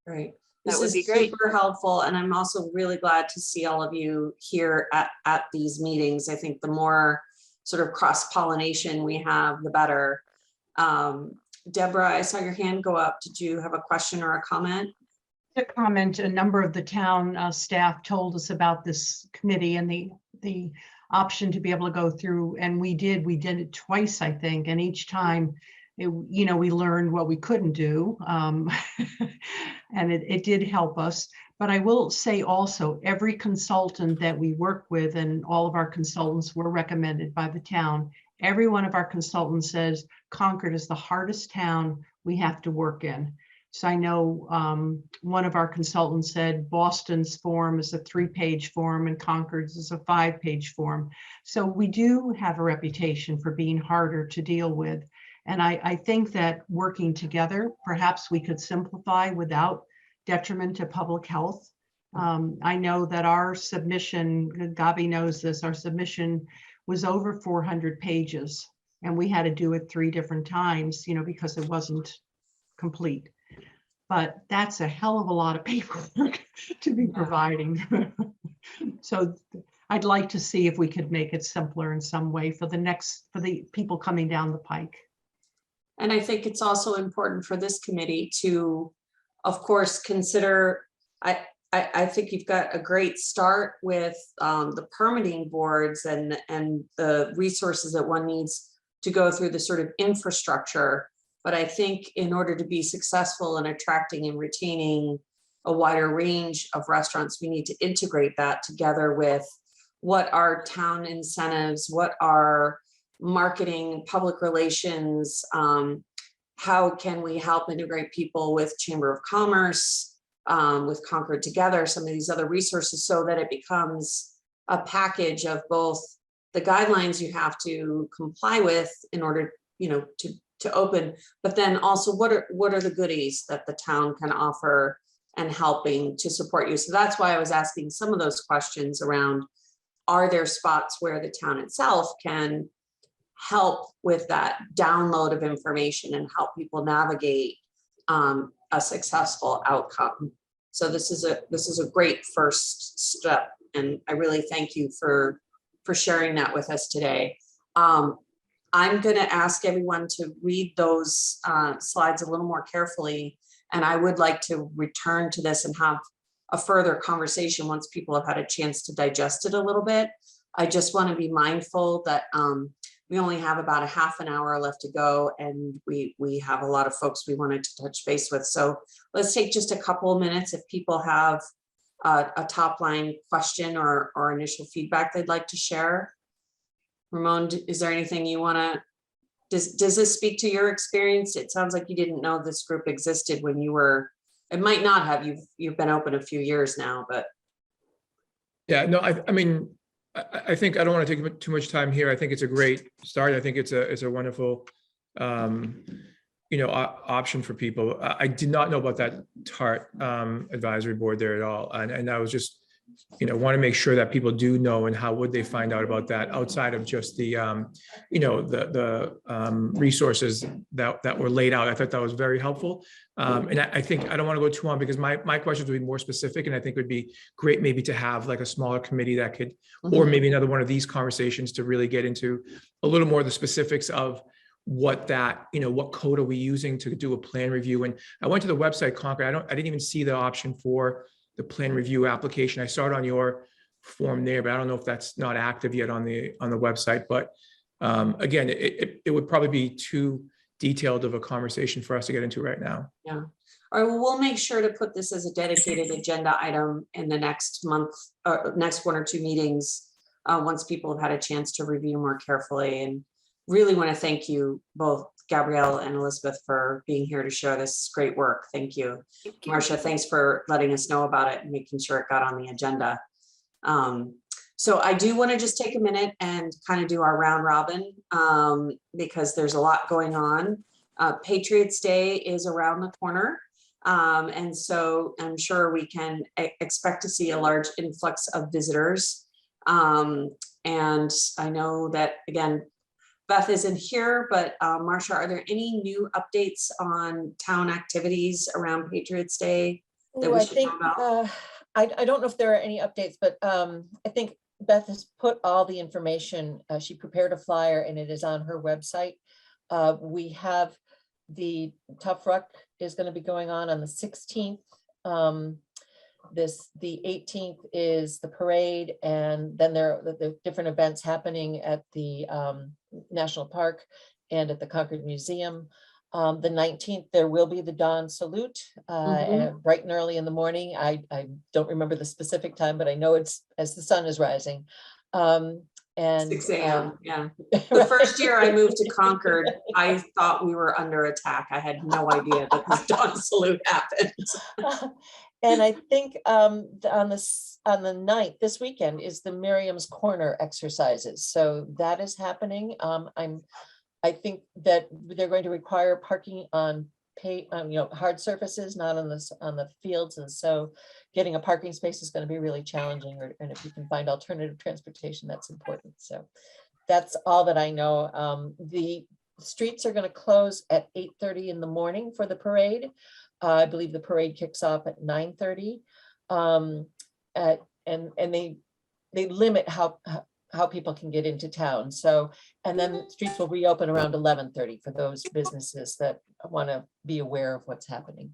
Great. That This would is be great. super helpful, and I'm also really glad to see all of you here at these meetings. I think the more sort of cross-pollination we have, the better. Deborah, I saw your hand go up. Did you have a question or a comment? To comment, a number of the town staff told us about this committee and the option to be able to go through, and we did it twice, I think, and each time we learned what we couldn't do, and it did help us. But I will say also, every consultant that we work with, and all of our consultants were recommended by the town, every one of our consultants says Concord is the hardest town we have to work in. So I know one of our consultants said Boston's form is a 3-page form and Concord's is a 5-page form. So we do have a reputation for being harder to deal with. And I think that working together, perhaps we could simplify without detriment to public health. I know that our submission, Gabi knows this, our submission was over 400 pages, and we had to do it 3 different times, because it wasn't complete. But that's a hell of a lot of paperwork to be providing. So I'd like to see if we could make it simpler in some way for the people coming down the pike. And I think it's also important for this committee to, of course, consider, I think you've got a great start with the permitting boards and the resources that one needs to go through the sort of infrastructure. But I think in order to be successful in attracting and retaining a wider range of restaurants, we need to integrate that together with what are town incentives, what are marketing, public relations, how can we help integrate people with Chamber of Commerce, with Concord Together, some of these other resources, so that it becomes a package of both the guidelines you have to comply with in order, to open, but then also what are the goodies that the town can offer and helping to support you. So that's why I was asking some of those questions around, are there spots where the town itself can help with that download of information and help people navigate a successful outcome. So this is a great first step, and I really thank you for sharing that with us today. I'm going to ask everyone to read those slides a little more carefully, and I would like to return to this and have a further conversation once people have had a chance to digest it a little bit. I just want to be mindful that we only have about a half an hour left to go, and we have a lot of folks we wanted to touch base with. So let's take just a couple of minutes if people have a top line question or initial feedback they'd like to share. Ramon, is there anything you want to, does this speak to your experience? It sounds like you didn't know this group existed when you were, it might not have, you've been open a few years now, but. Yeah, no, I mean, I think I don't want to take too much time here. I think it's a great start. I think it's a wonderful, option for people. I did not know about that TART advisory board there at all. And I was just, want to make sure that people do know, and how would they find out about that outside of just the, resources that were laid out. I thought that was very helpful. And I think I don't want to go too on, because my questions would be more specific, and I think it would be great maybe to have like a smaller committee that could, or maybe another one of these conversations to really get into a little more of the specifics of what that, what code are we using to do a plan review. And I went to the website, Concord. I didn't even see the option for the plan review application. I saw it on your form there, but I don't know if that's not active yet on the website. But again, it would probably be too detailed of a conversation for us to get into right now. Yeah. All right, well, we'll make sure to put this as a dedicated agenda item in the next month, or next 1 or 2 meetings, once people have had a chance to review more carefully. And really want to thank you both, Gabrielle and Elizabeth, for being here to share this great work. Thank you. Marcia, thanks for letting us know about it and making sure it got on the agenda. So I do want to just take a minute and kind of do our round robin, because there's a lot going on. Patriots Day is around the corner. And so I'm sure we can expect to see a large influx of visitors. And I know that, again, Beth isn't here, but Marcia, are there any new updates on town activities around Patriots Day that we should know about? I don't know if there are any updates, but I think Beth has put all the information. She prepared a flyer and it is on her website. We have the Tough Ruck is going to be going on the 16th The 18th is the parade, and then there are the different events happening at the National Park and at the Concord Museum. The 19th, there will be the dawn salute, bright and early in the morning. I don't remember the specific time, but I know it's as the sun is rising. And 6 a.m. Yeah. The first year I moved to Concord, I thought we were under attack. I had no idea that this dawn salute happened. And I think on the 9th, this weekend, is the Miriam's Corner exercises. So that is happening. I think that they're going to require parking on hard surfaces, not on the fields. And so getting a parking space is going to be really challenging, and if you can find alternative transportation, that's important. So that's all that I know. The streets are going to close at 8:30 in the morning for the parade. I believe the parade kicks off at 9:30. And they limit how people can get into town. So, and then the streets will reopen around 11:30 for those businesses that want to be aware of what's happening.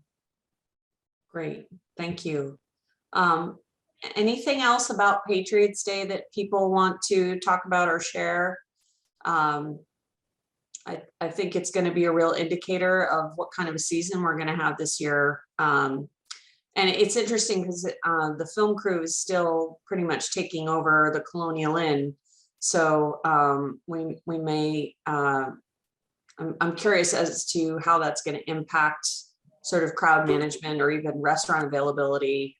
Great, thank you. Anything else about Patriots Day that people want to talk about or share? I think it's going to be a real indicator of what kind of a season we're going to have this year. And it's interesting because the film crew is still pretty much taking over the Colonial Inn. So we may, I'm curious as to how that's going to impact sort of crowd management or even restaurant availability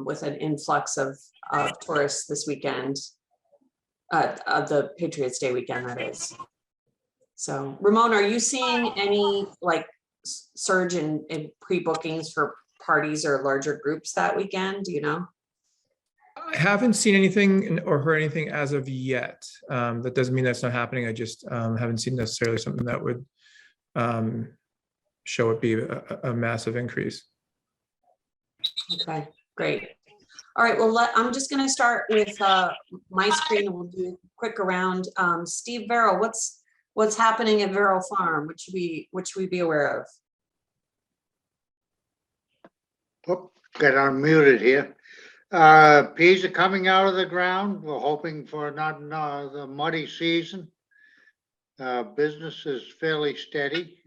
with an influx of tourists this weekend, the Patriots Day weekend, that is. So Ramon, are you seeing any like surge in pre-bookings for parties or larger groups that weekend? Do you know? I haven't seen anything or heard anything as of yet. That doesn't mean that's not happening. I just haven't seen necessarily something that would show it be a massive increase. Okay, great. All right, well, I'm just going to start with my screen and we'll do a quick around. Steve Verrill, what's happening at Verrill Farm? Which we be aware of? Oh, got unmuted here. Peas are coming out of the ground. We're hoping for not the muddy season. Business is fairly steady.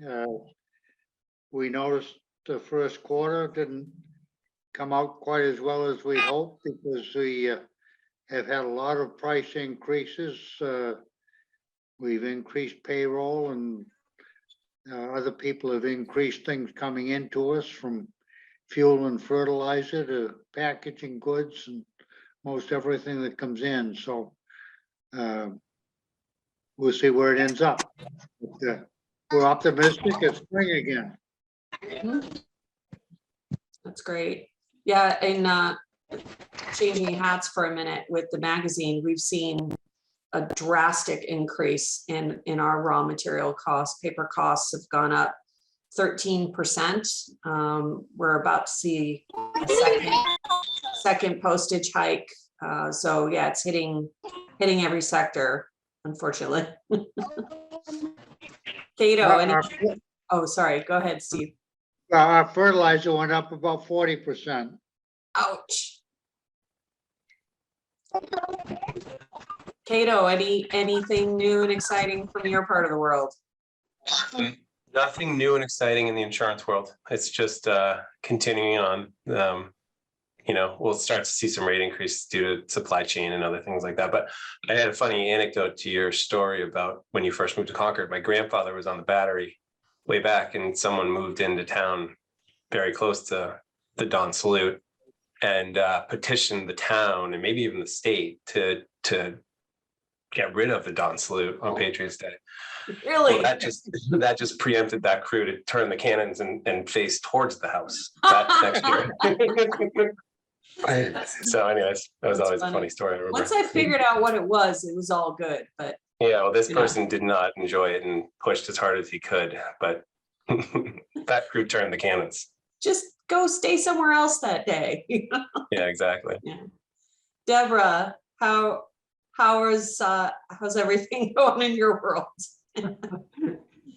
We noticed the first quarter didn't come out quite as well as we hoped because we have had a lot of price increases. We've increased payroll and other people have increased things coming into us, from fuel and fertilizer to packaging goods and most everything that comes in. So we'll see where it ends up. But, we're optimistic it's spring again. That's great. Yeah, and changing hats for a minute with the magazine, we've seen a drastic increase in our raw material costs. Paper costs have gone up 13%. We're about to see a second postage hike. So yeah, it's hitting every sector, unfortunately. Cato, oh, sorry, go ahead, Steve. Our fertilizer went up about 40%. Ouch. Cato, anything new and exciting from your part of the world? Nothing new and exciting in the insurance world. It's just continuing on. We'll start to see some rate increases due to supply chain and other things like that. But I had a funny anecdote to your story about when you first moved to Concord. My grandfather was on the Battery way back, and someone moved into town very close to the Dawn Salute and petitioned the town and maybe even the state to get rid of the Dawn Salute on Patriots Day. Really? Well, that just preempted that crew to turn the cannons and face towards the house that next year. So anyways, that was always a funny story. I remember. Once I figured out what it was all good, but Yeah, well, this person did not enjoy it and pushed as hard as he could, but that crew turned the cannons. just go stay somewhere else that day. Yeah, exactly. Yeah. Deborah, how's everything going in your world?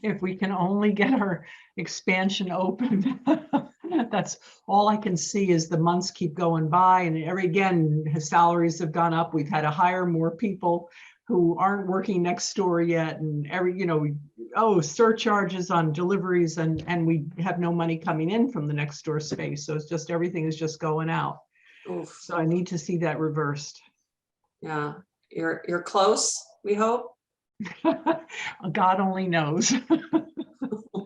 If we can only get our expansion open. That's all I can see is the months keep going by and again, his salaries have gone up. We've had to hire more people who aren't working next door yet and surcharges on deliveries and we have no money coming in from the next door space. So it's just, everything is just going out. Oof. So I need to see that reversed. Yeah, you're close, we hope. God only knows.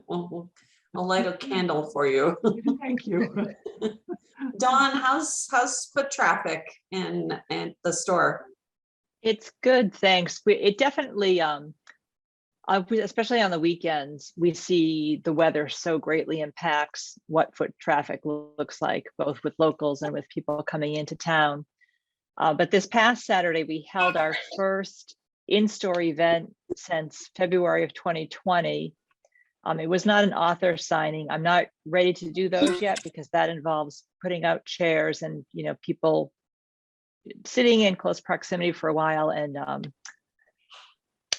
I'll light a candle for you. Thank you. Dawn, how's foot traffic in the store? It's good, thanks. It definitely, especially on the weekends, we see the weather so greatly impacts what foot traffic looks like, both with locals and with people coming into town. But this past Saturday, we held our first in-store event since February of 2020. It was not an author signing. I'm not ready to do those yet because that involves putting out chairs and people sitting in close proximity for a while and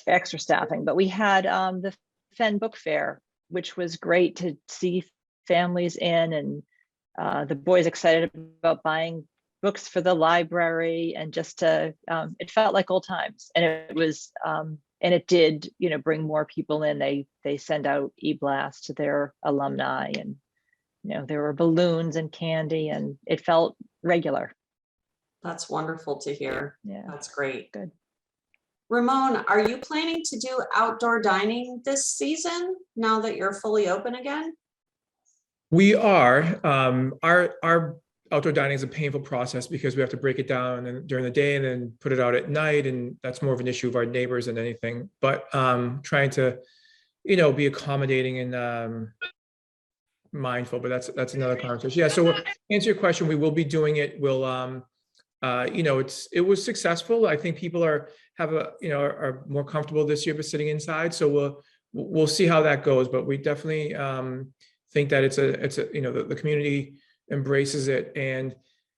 extra staffing. But we had the Fen Book Fair, which was great to see families in and the boys excited about buying books for the library and just to, it felt like old times. And it was, and it did, bring more people in. They send out e-blasts to their alumni and, there were balloons and candy and it felt regular. That's wonderful to hear. Yeah. That's great. Good. Ramon, are you planning to do outdoor dining this season now that you're fully open again? We are. Our outdoor dining is a painful process because we have to break it down and during the day and then put it out at night, and that's more of an issue of our neighbors than anything. But trying to, be accommodating and mindful. But that's another conversation. Yeah. So to answer your question, we will be doing it. We'll it was successful. I think people are more comfortable this year with sitting inside. So we'll see how that goes. But we definitely think that it's the community embraces it. And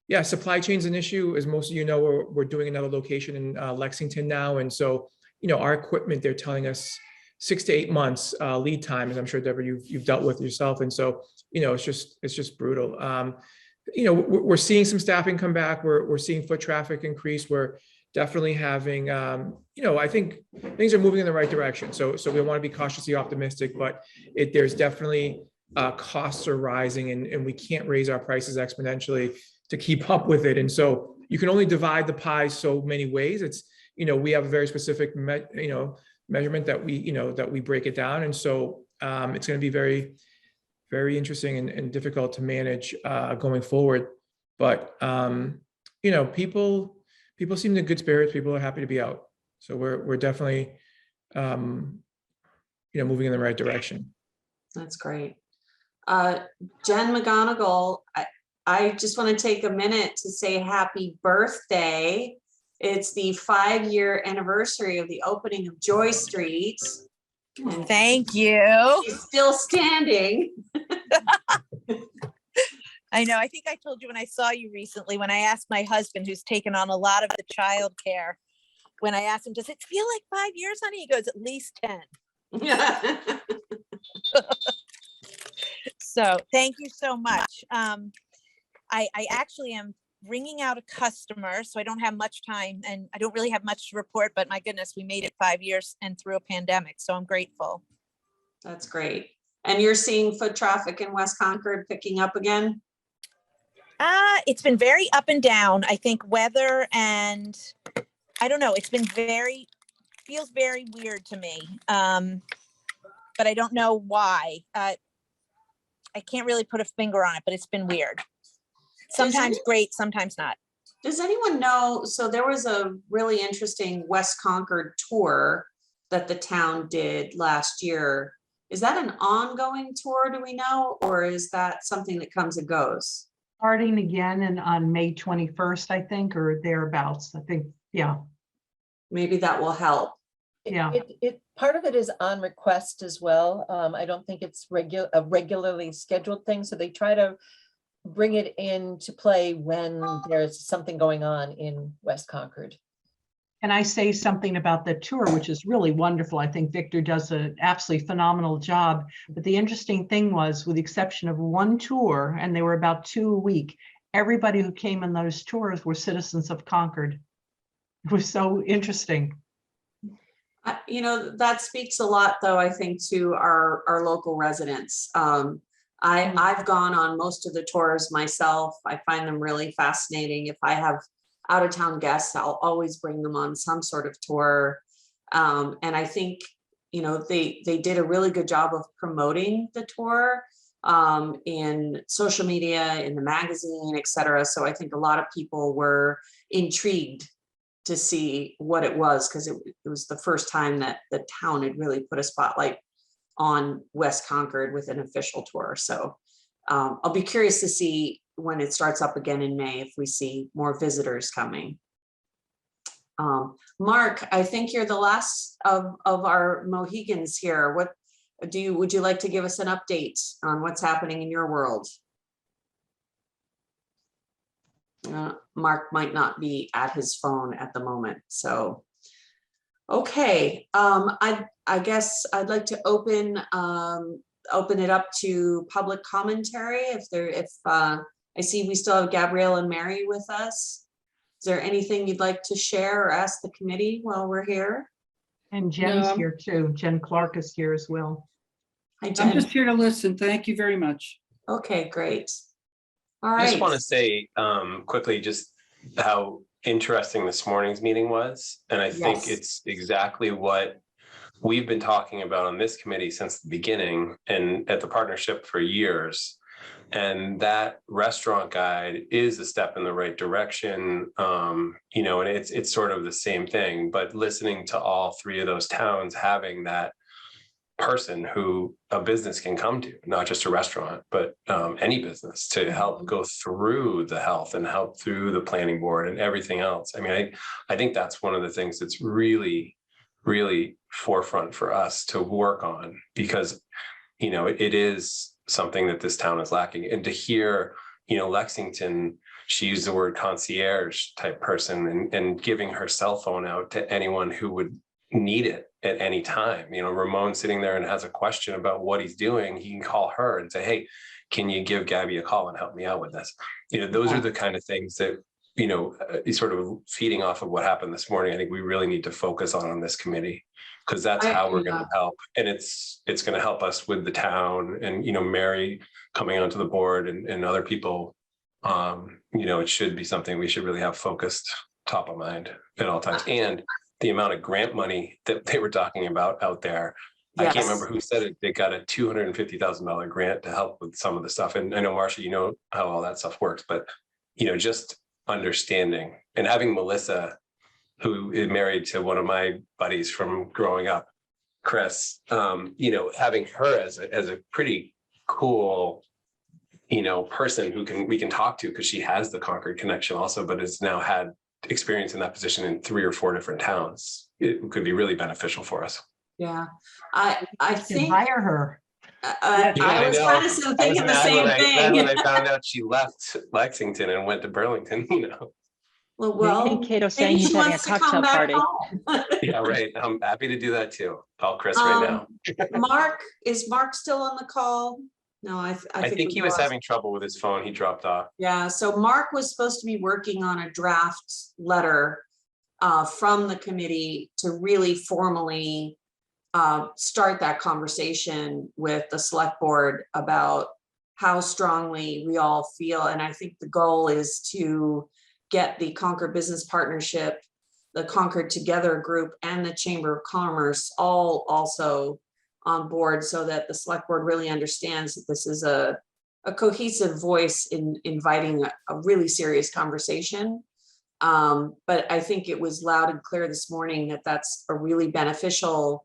yeah, supply chain's an issue. As most of we're doing another location in Lexington now. And so, our equipment, they're telling us 6 to 8 months lead time, as I'm sure, Deborah, you've dealt with yourself. And so, it's just brutal. We're seeing some staffing come back. We're seeing foot traffic increase. We're definitely having, I think things are moving in the right direction. So we want to be cautiously optimistic, but there's definitely costs are rising and we can't raise our prices exponentially to keep up with it. And so you can only divide the pie so many ways. It's, we have a very specific, measurement that we break it down. And so it's going to be very, very interesting and difficult to manage going forward. But, people seem in good spirits. People are happy to be out. So we're definitely, moving in the right direction. That's great. Jen McGonigal, I just want to take a minute to say happy birthday. It's the 5-year anniversary of the opening of Joy Street. And Thank you. she's still standing. I know. I think I told you when I saw you recently, when I asked my husband, who's taken on a lot of the childcare, when I asked him, does it feel like 5 years, honey? He goes, at least 10. So thank you so much. I actually am ringing out a customer, so I don't have much time and I don't really have much to report, but my goodness, we made it 5 years and through a pandemic. So I'm grateful. That's great. And you're seeing foot traffic in West Concord picking up again? It's been very up and down. I think weather and I don't know, it's been feels very weird to me. But I don't know why. I can't really put a finger on it, but it's been weird. Sometimes great, sometimes not. Does anyone know, so there was a really interesting West Concord tour that the town did last year. Is that an ongoing tour, do we know? Or is that something that comes and goes? Starting again and on May 21st, I think, or thereabouts. I think, yeah. Maybe that will help. Yeah. Part of it is on request as well. I don't think it's a regularly scheduled thing. So they try to bring it into play when there's something going on in West Concord. Can I say something about the tour, which is really wonderful? I think Victor does an absolutely phenomenal job. But the interesting thing was, with the exception of one tour, and they were about 2 a week, everybody who came in those tours were citizens of Concord. It was so interesting. You know, that speaks a lot, though, I think, to our local residents. I've gone on most of the tours myself. I find them really fascinating. If I have out-of-town guests, I'll always bring them on some sort of tour. And I think, you know, they did a really good job of promoting the tour in social media, in the magazine, et cetera. So I think a lot of people were intrigued to see what it was, because it was the first time that the town had really put a spotlight on West Concord with an official tour. So I'll be curious to see when it starts up again in May, if we see more visitors coming. Mark, I think you're the last of our Mohegans here. What would you like to give us an update on what's happening in your world? Mark might not be at his phone at the moment, so okay. I guess I'd like to open it up to public commentary. If I see we still have Gabrielle and Mary with us. Is there anything you'd like to share or ask the committee while we're here? And Jen's here too. Jen Clark is here as well. Hi, Jen. I'm just here to listen. Thank you very much. Okay, great. All I just right. want to say quickly just how interesting this morning's meeting was. And I think Yes. it's exactly what we've been talking about on this committee since the beginning and at the partnership for years. And that restaurant guide is a step in the right direction, you know, and it's sort of the same thing, but listening to all three of those towns having that person who a business can come to, not just a restaurant, but any business, to help go through the health and help through the planning board and everything else. I mean, I think that's one of the things that's really, really forefront for us to work on, because, you know, it is something that this town is lacking. And to hear, you know, Lexington, she used the word concierge type person and giving her cell phone out to anyone who would need it at any time. You know, Ramon sitting there and has a question about what he's doing, he can call her and say, hey, can you give Gabby a call and help me out with this? You know, those are the kind of things that, you know, sort of feeding off of what happened this morning, I think we really need to focus on this committee, because that's how we're going to help. And it's going to help us with the town and, you know, Mary coming onto the board and other people. You know, it should be something we should really have focused top of mind at all times. And the amount of grant money that they were talking about out there. Yes. I can't remember who said it. They got a $250,000 grant to help with some of the stuff. And I know, Marcia, you know how all that stuff works, but, you know, just understanding and having Melissa, who is married to one of my buddies from growing up, Chris, you know, having her as a pretty cool, you know, person who we can talk to, because she has the Concord connection also, but has now had experience in that position in 3 or 4 different towns. It could be really beneficial for us. Yeah, I think hire her. I was kind of thinking the same thing. When I found out she left Lexington and went to Burlington, you know. Well, I think Cato's saying maybe he's she having a wants to come cocktail back party. home. Yeah, right. I'm happy to do that too. Call Chris right now. Mark, is Mark still on the call? No, I think he was having trouble with his phone. He dropped off. Yeah, so Mark was supposed to be working on a draft letter from the committee to really formally start that conversation with the select board about how strongly we all feel. And I think the goal is to get the Concord Business Partnership, the Concord Together group, and the Chamber of Commerce all also on board, so that the select board really understands that this is a cohesive voice in inviting a really serious conversation. But I think it was loud and clear this morning that that's a really beneficial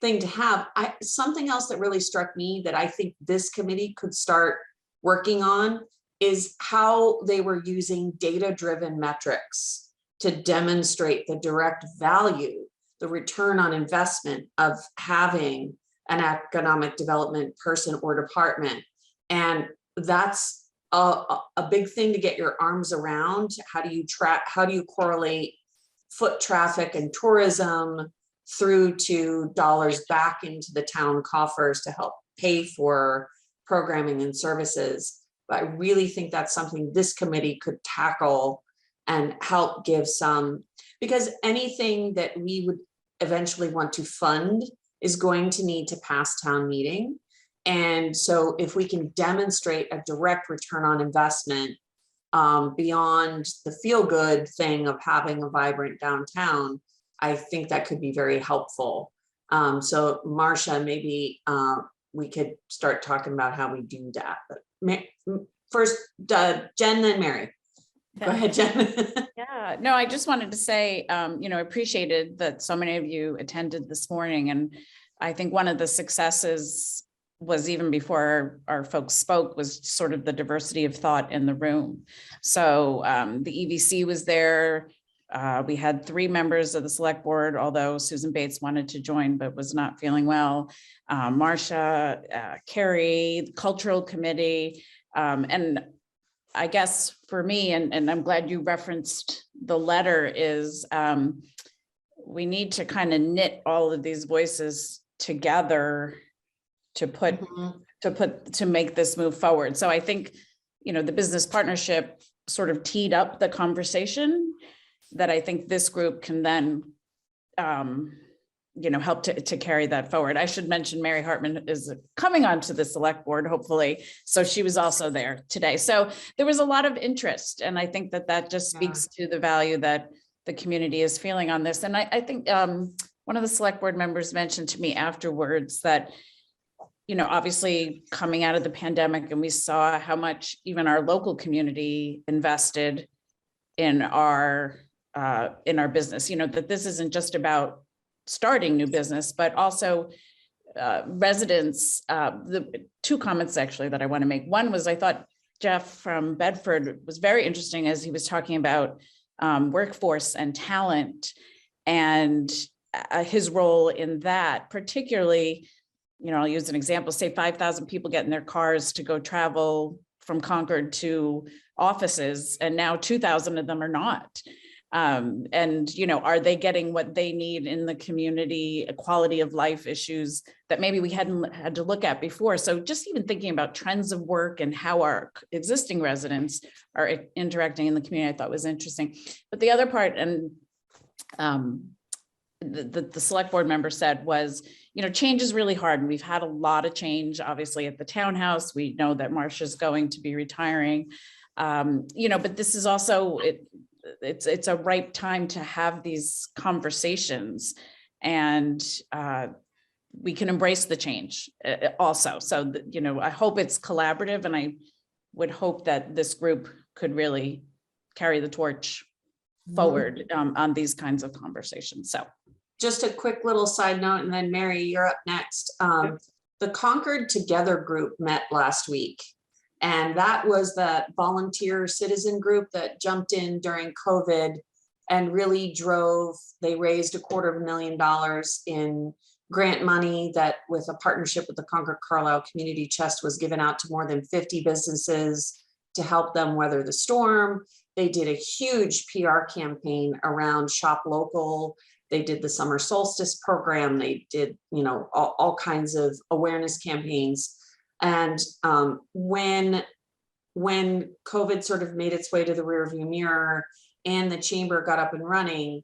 thing to have. Something else that really struck me that I think this committee could start working on is how they were using data-driven metrics to demonstrate the direct value, the return on investment of having an economic development person or department. And that's a big thing to get your arms around. How do you track, how do you correlate foot traffic and tourism through to dollars back into the town coffers to help pay for programming and services. But I really think that's something this committee could tackle and help give some, because anything that we would eventually want to fund is going to need to pass town meeting. And so if we can demonstrate a direct return on investment beyond the feel-good thing of having a vibrant downtown, I think that could be very helpful. So Marcia, maybe we could start talking about how we do that. But first, Jen, then Mary. Go ahead, Jen. Yeah, no, I just wanted to say, appreciated that so many of you attended this morning. And I think one of the successes was, even before our folks spoke, was sort of the diversity of thought in the room. So the EVC was there. We had 3 members of the select board, although Susan Bates wanted to join but was not feeling well. Marcia, Carrie, the cultural committee, and I guess for me, and I'm glad you referenced the letter, is we need to kind of knit all of these voices together to make this move forward. So I think, the business partnership sort of teed up the conversation that I think this group can then help to carry that forward. I should mention Mary Hartman is coming onto the select board, hopefully. So she was also there today. So there was a lot of interest. And I think that just speaks to the value that the community is feeling on this. And I think one of the select board members mentioned to me afterwards that, obviously coming out of the pandemic, and we saw how much even our local community invested in our business, that this isn't just about starting new business, but also residents. The 2 comments actually that I want to make. One was, I thought Jeff from Bedford was very interesting as he was talking about workforce and talent and his role in that, particularly, I'll use an example, say 5,000 people get in their cars to go travel from Concord to offices, and now 2,000 of them are not. And, are they getting what they need in the community, quality of life issues that maybe we hadn't had to look at before? So just even thinking about trends of work and how our existing residents are interacting in the community, I thought was interesting. But the other part, and the select board member said was, change is really hard. And we've had a lot of change, obviously, at the townhouse. We know that Marcia's going to be retiring, but this is also, it's a ripe time to have these conversations, and we can embrace the change also. So, I hope it's collaborative, and I would hope that this group could really carry the torch forward on these kinds of conversations. So Just a quick little side note, and then Mary, you're up next. The Concord Together group met last week. And that was that volunteer citizen group that jumped in during COVID and really drove, they raised $250,000 in grant money that, with a partnership with the Concord Carlisle Community Chest, was given out to more than 50 businesses to help them weather the storm. They did a huge PR campaign around shop local. They did the summer solstice program. They did, all kinds of awareness campaigns. And when COVID sort of made its way to the rearview mirror and the chamber got up and running,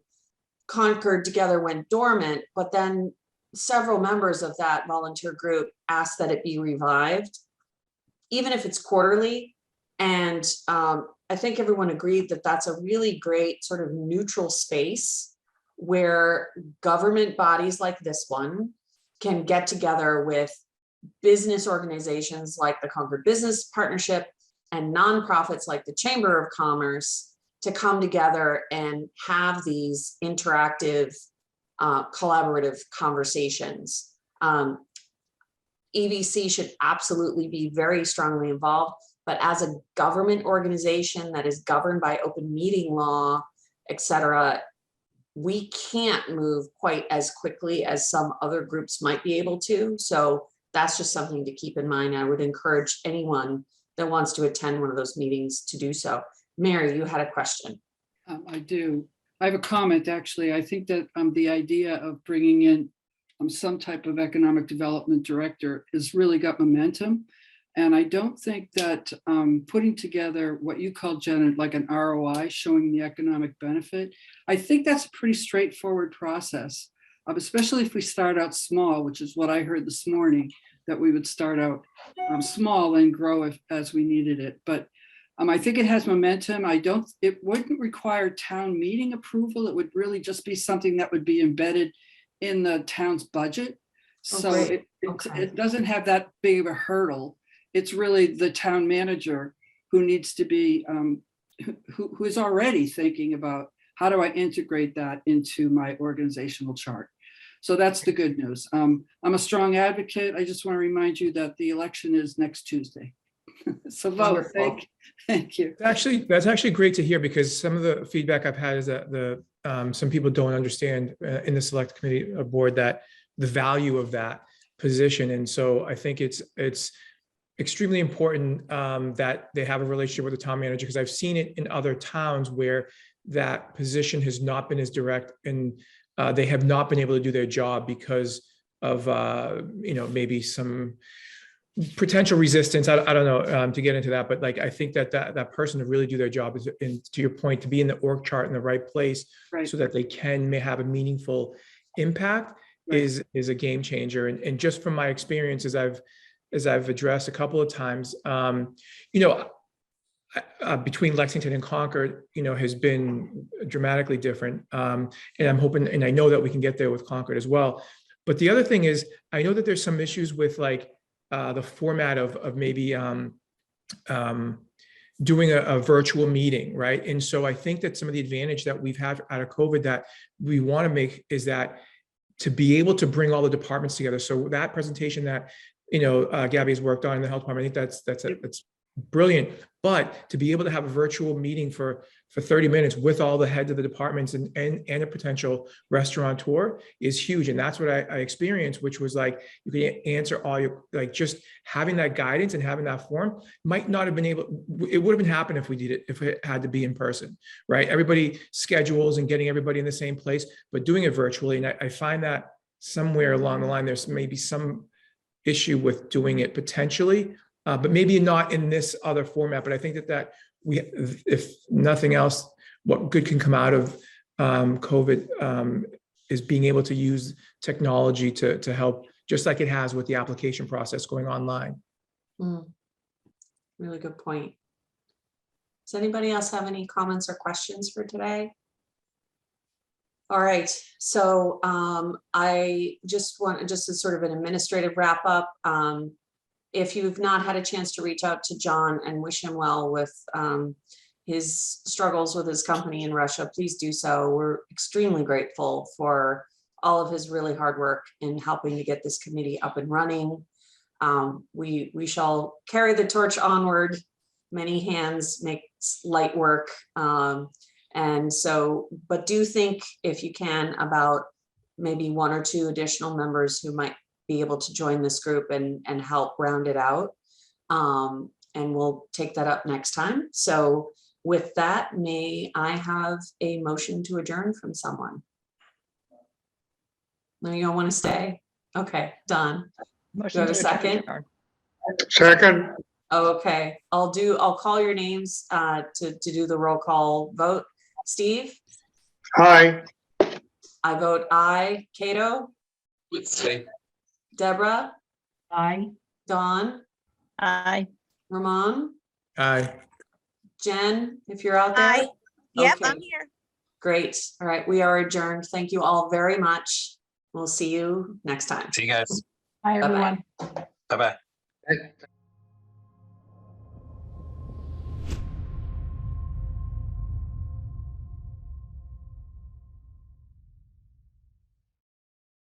Concord Together went dormant, but then several members of that volunteer group asked that it be revived, even if it's quarterly. And I think everyone agreed that that's a really great sort of neutral space where government bodies like this one can get together with business organizations like the Concord Business Partnership and nonprofits like the Chamber of Commerce to come together and have these interactive, collaborative conversations. EVC should absolutely be very strongly involved, but as a government organization that is governed by open meeting law, et cetera, we can't move quite as quickly as some other groups might be able to. So that's just something to keep in mind. I would encourage anyone that wants to attend one of those meetings to do so. Mary, you had a question. I do. I have a comment, actually. I think that the idea of bringing in some type of economic development director has really got momentum. And I don't think that putting together what you call, Jen, like an ROI showing the economic benefit, I think that's a pretty straightforward process, especially if we start out small, which is what I heard this morning, that we would start out small and grow as we needed it. But I think it has momentum. It wouldn't require town meeting approval. It would really just be something that would be embedded in the town's budget. So great. it doesn't have that big of a hurdle. It's really the town manager who needs to be, who is already thinking about how do I integrate that into my organizational chart. So that's the good news. I'm a strong advocate. I just want to remind you that the election is next Tuesday. So vote. Thank you. That's actually great to hear, because some of the feedback I've had is that some people don't understand in the select committee board that the value of that position. And so I think it's extremely important that they have a relationship with the town manager, because I've seen it in other towns where that position has not been as direct, and they have not been able to do their job because of maybe some potential resistance. I don't know to get into that, but like I think that person to really do their job is, and to your point, to be in the org chart in the right place, Right. so that they may have a meaningful impact, Right. is a game changer. And just from my experience, as I've addressed a couple of times, between Lexington and Concord, has been dramatically different. And I'm hoping, and I know that we can get there with Concord as well. But the other thing is, I know that there's some issues with like the format of maybe doing a virtual meeting, right? And so I think that some of the advantage that we've had out of COVID that we want to make is that to be able to bring all the departments together. So that presentation that Gabby has worked on in the health department, I think that's brilliant. But to be able to have a virtual meeting for 30 minutes with all the heads of the departments and a potential restaurateur is huge. And that's what I experienced, which was like, you can answer all your, like, just having that guidance and having that form might not have been able, it would have been happening if it had to be in person, right? Everybody schedules and getting everybody in the same place, but doing it virtually. And I find that somewhere along the line, there's maybe some issue with doing it potentially, but maybe not in this other format. But I think that we, if nothing else, what good can come out of COVID is being able to use technology to help, just like it has with the application process going online. Really good point. Does anybody else have any comments or questions for today? All right, so I just want just as sort of an administrative wrap up. If you've not had a chance to reach out to John and wish him well with his struggles with his company in Russia, please do so. We're extremely grateful for all of his really hard work in helping to get this committee up and running. We shall carry the torch onward. Many hands make light work. And so, but do think, if you can, about maybe 1 or 2 additional members who might be able to join this group and help round it out. And we'll take that up next time. So with that, may I have a motion to adjourn from someone? No, you don't want to stay? Okay, done. Motion have a to second? adjourn. Second, Okay, I'll call your names to do the roll call vote. Steve? aye. I vote aye. Cato? Deborah? Aye. Dawn? Aye. Ramon? Aye. Jen, if you're out there? Aye. Yep, Okay. I'm here. Great. All right, we are adjourned. Thank you all very much. We'll see you next time. See you guys. Hi, Bye-bye. everyone. Bye-bye. Aye.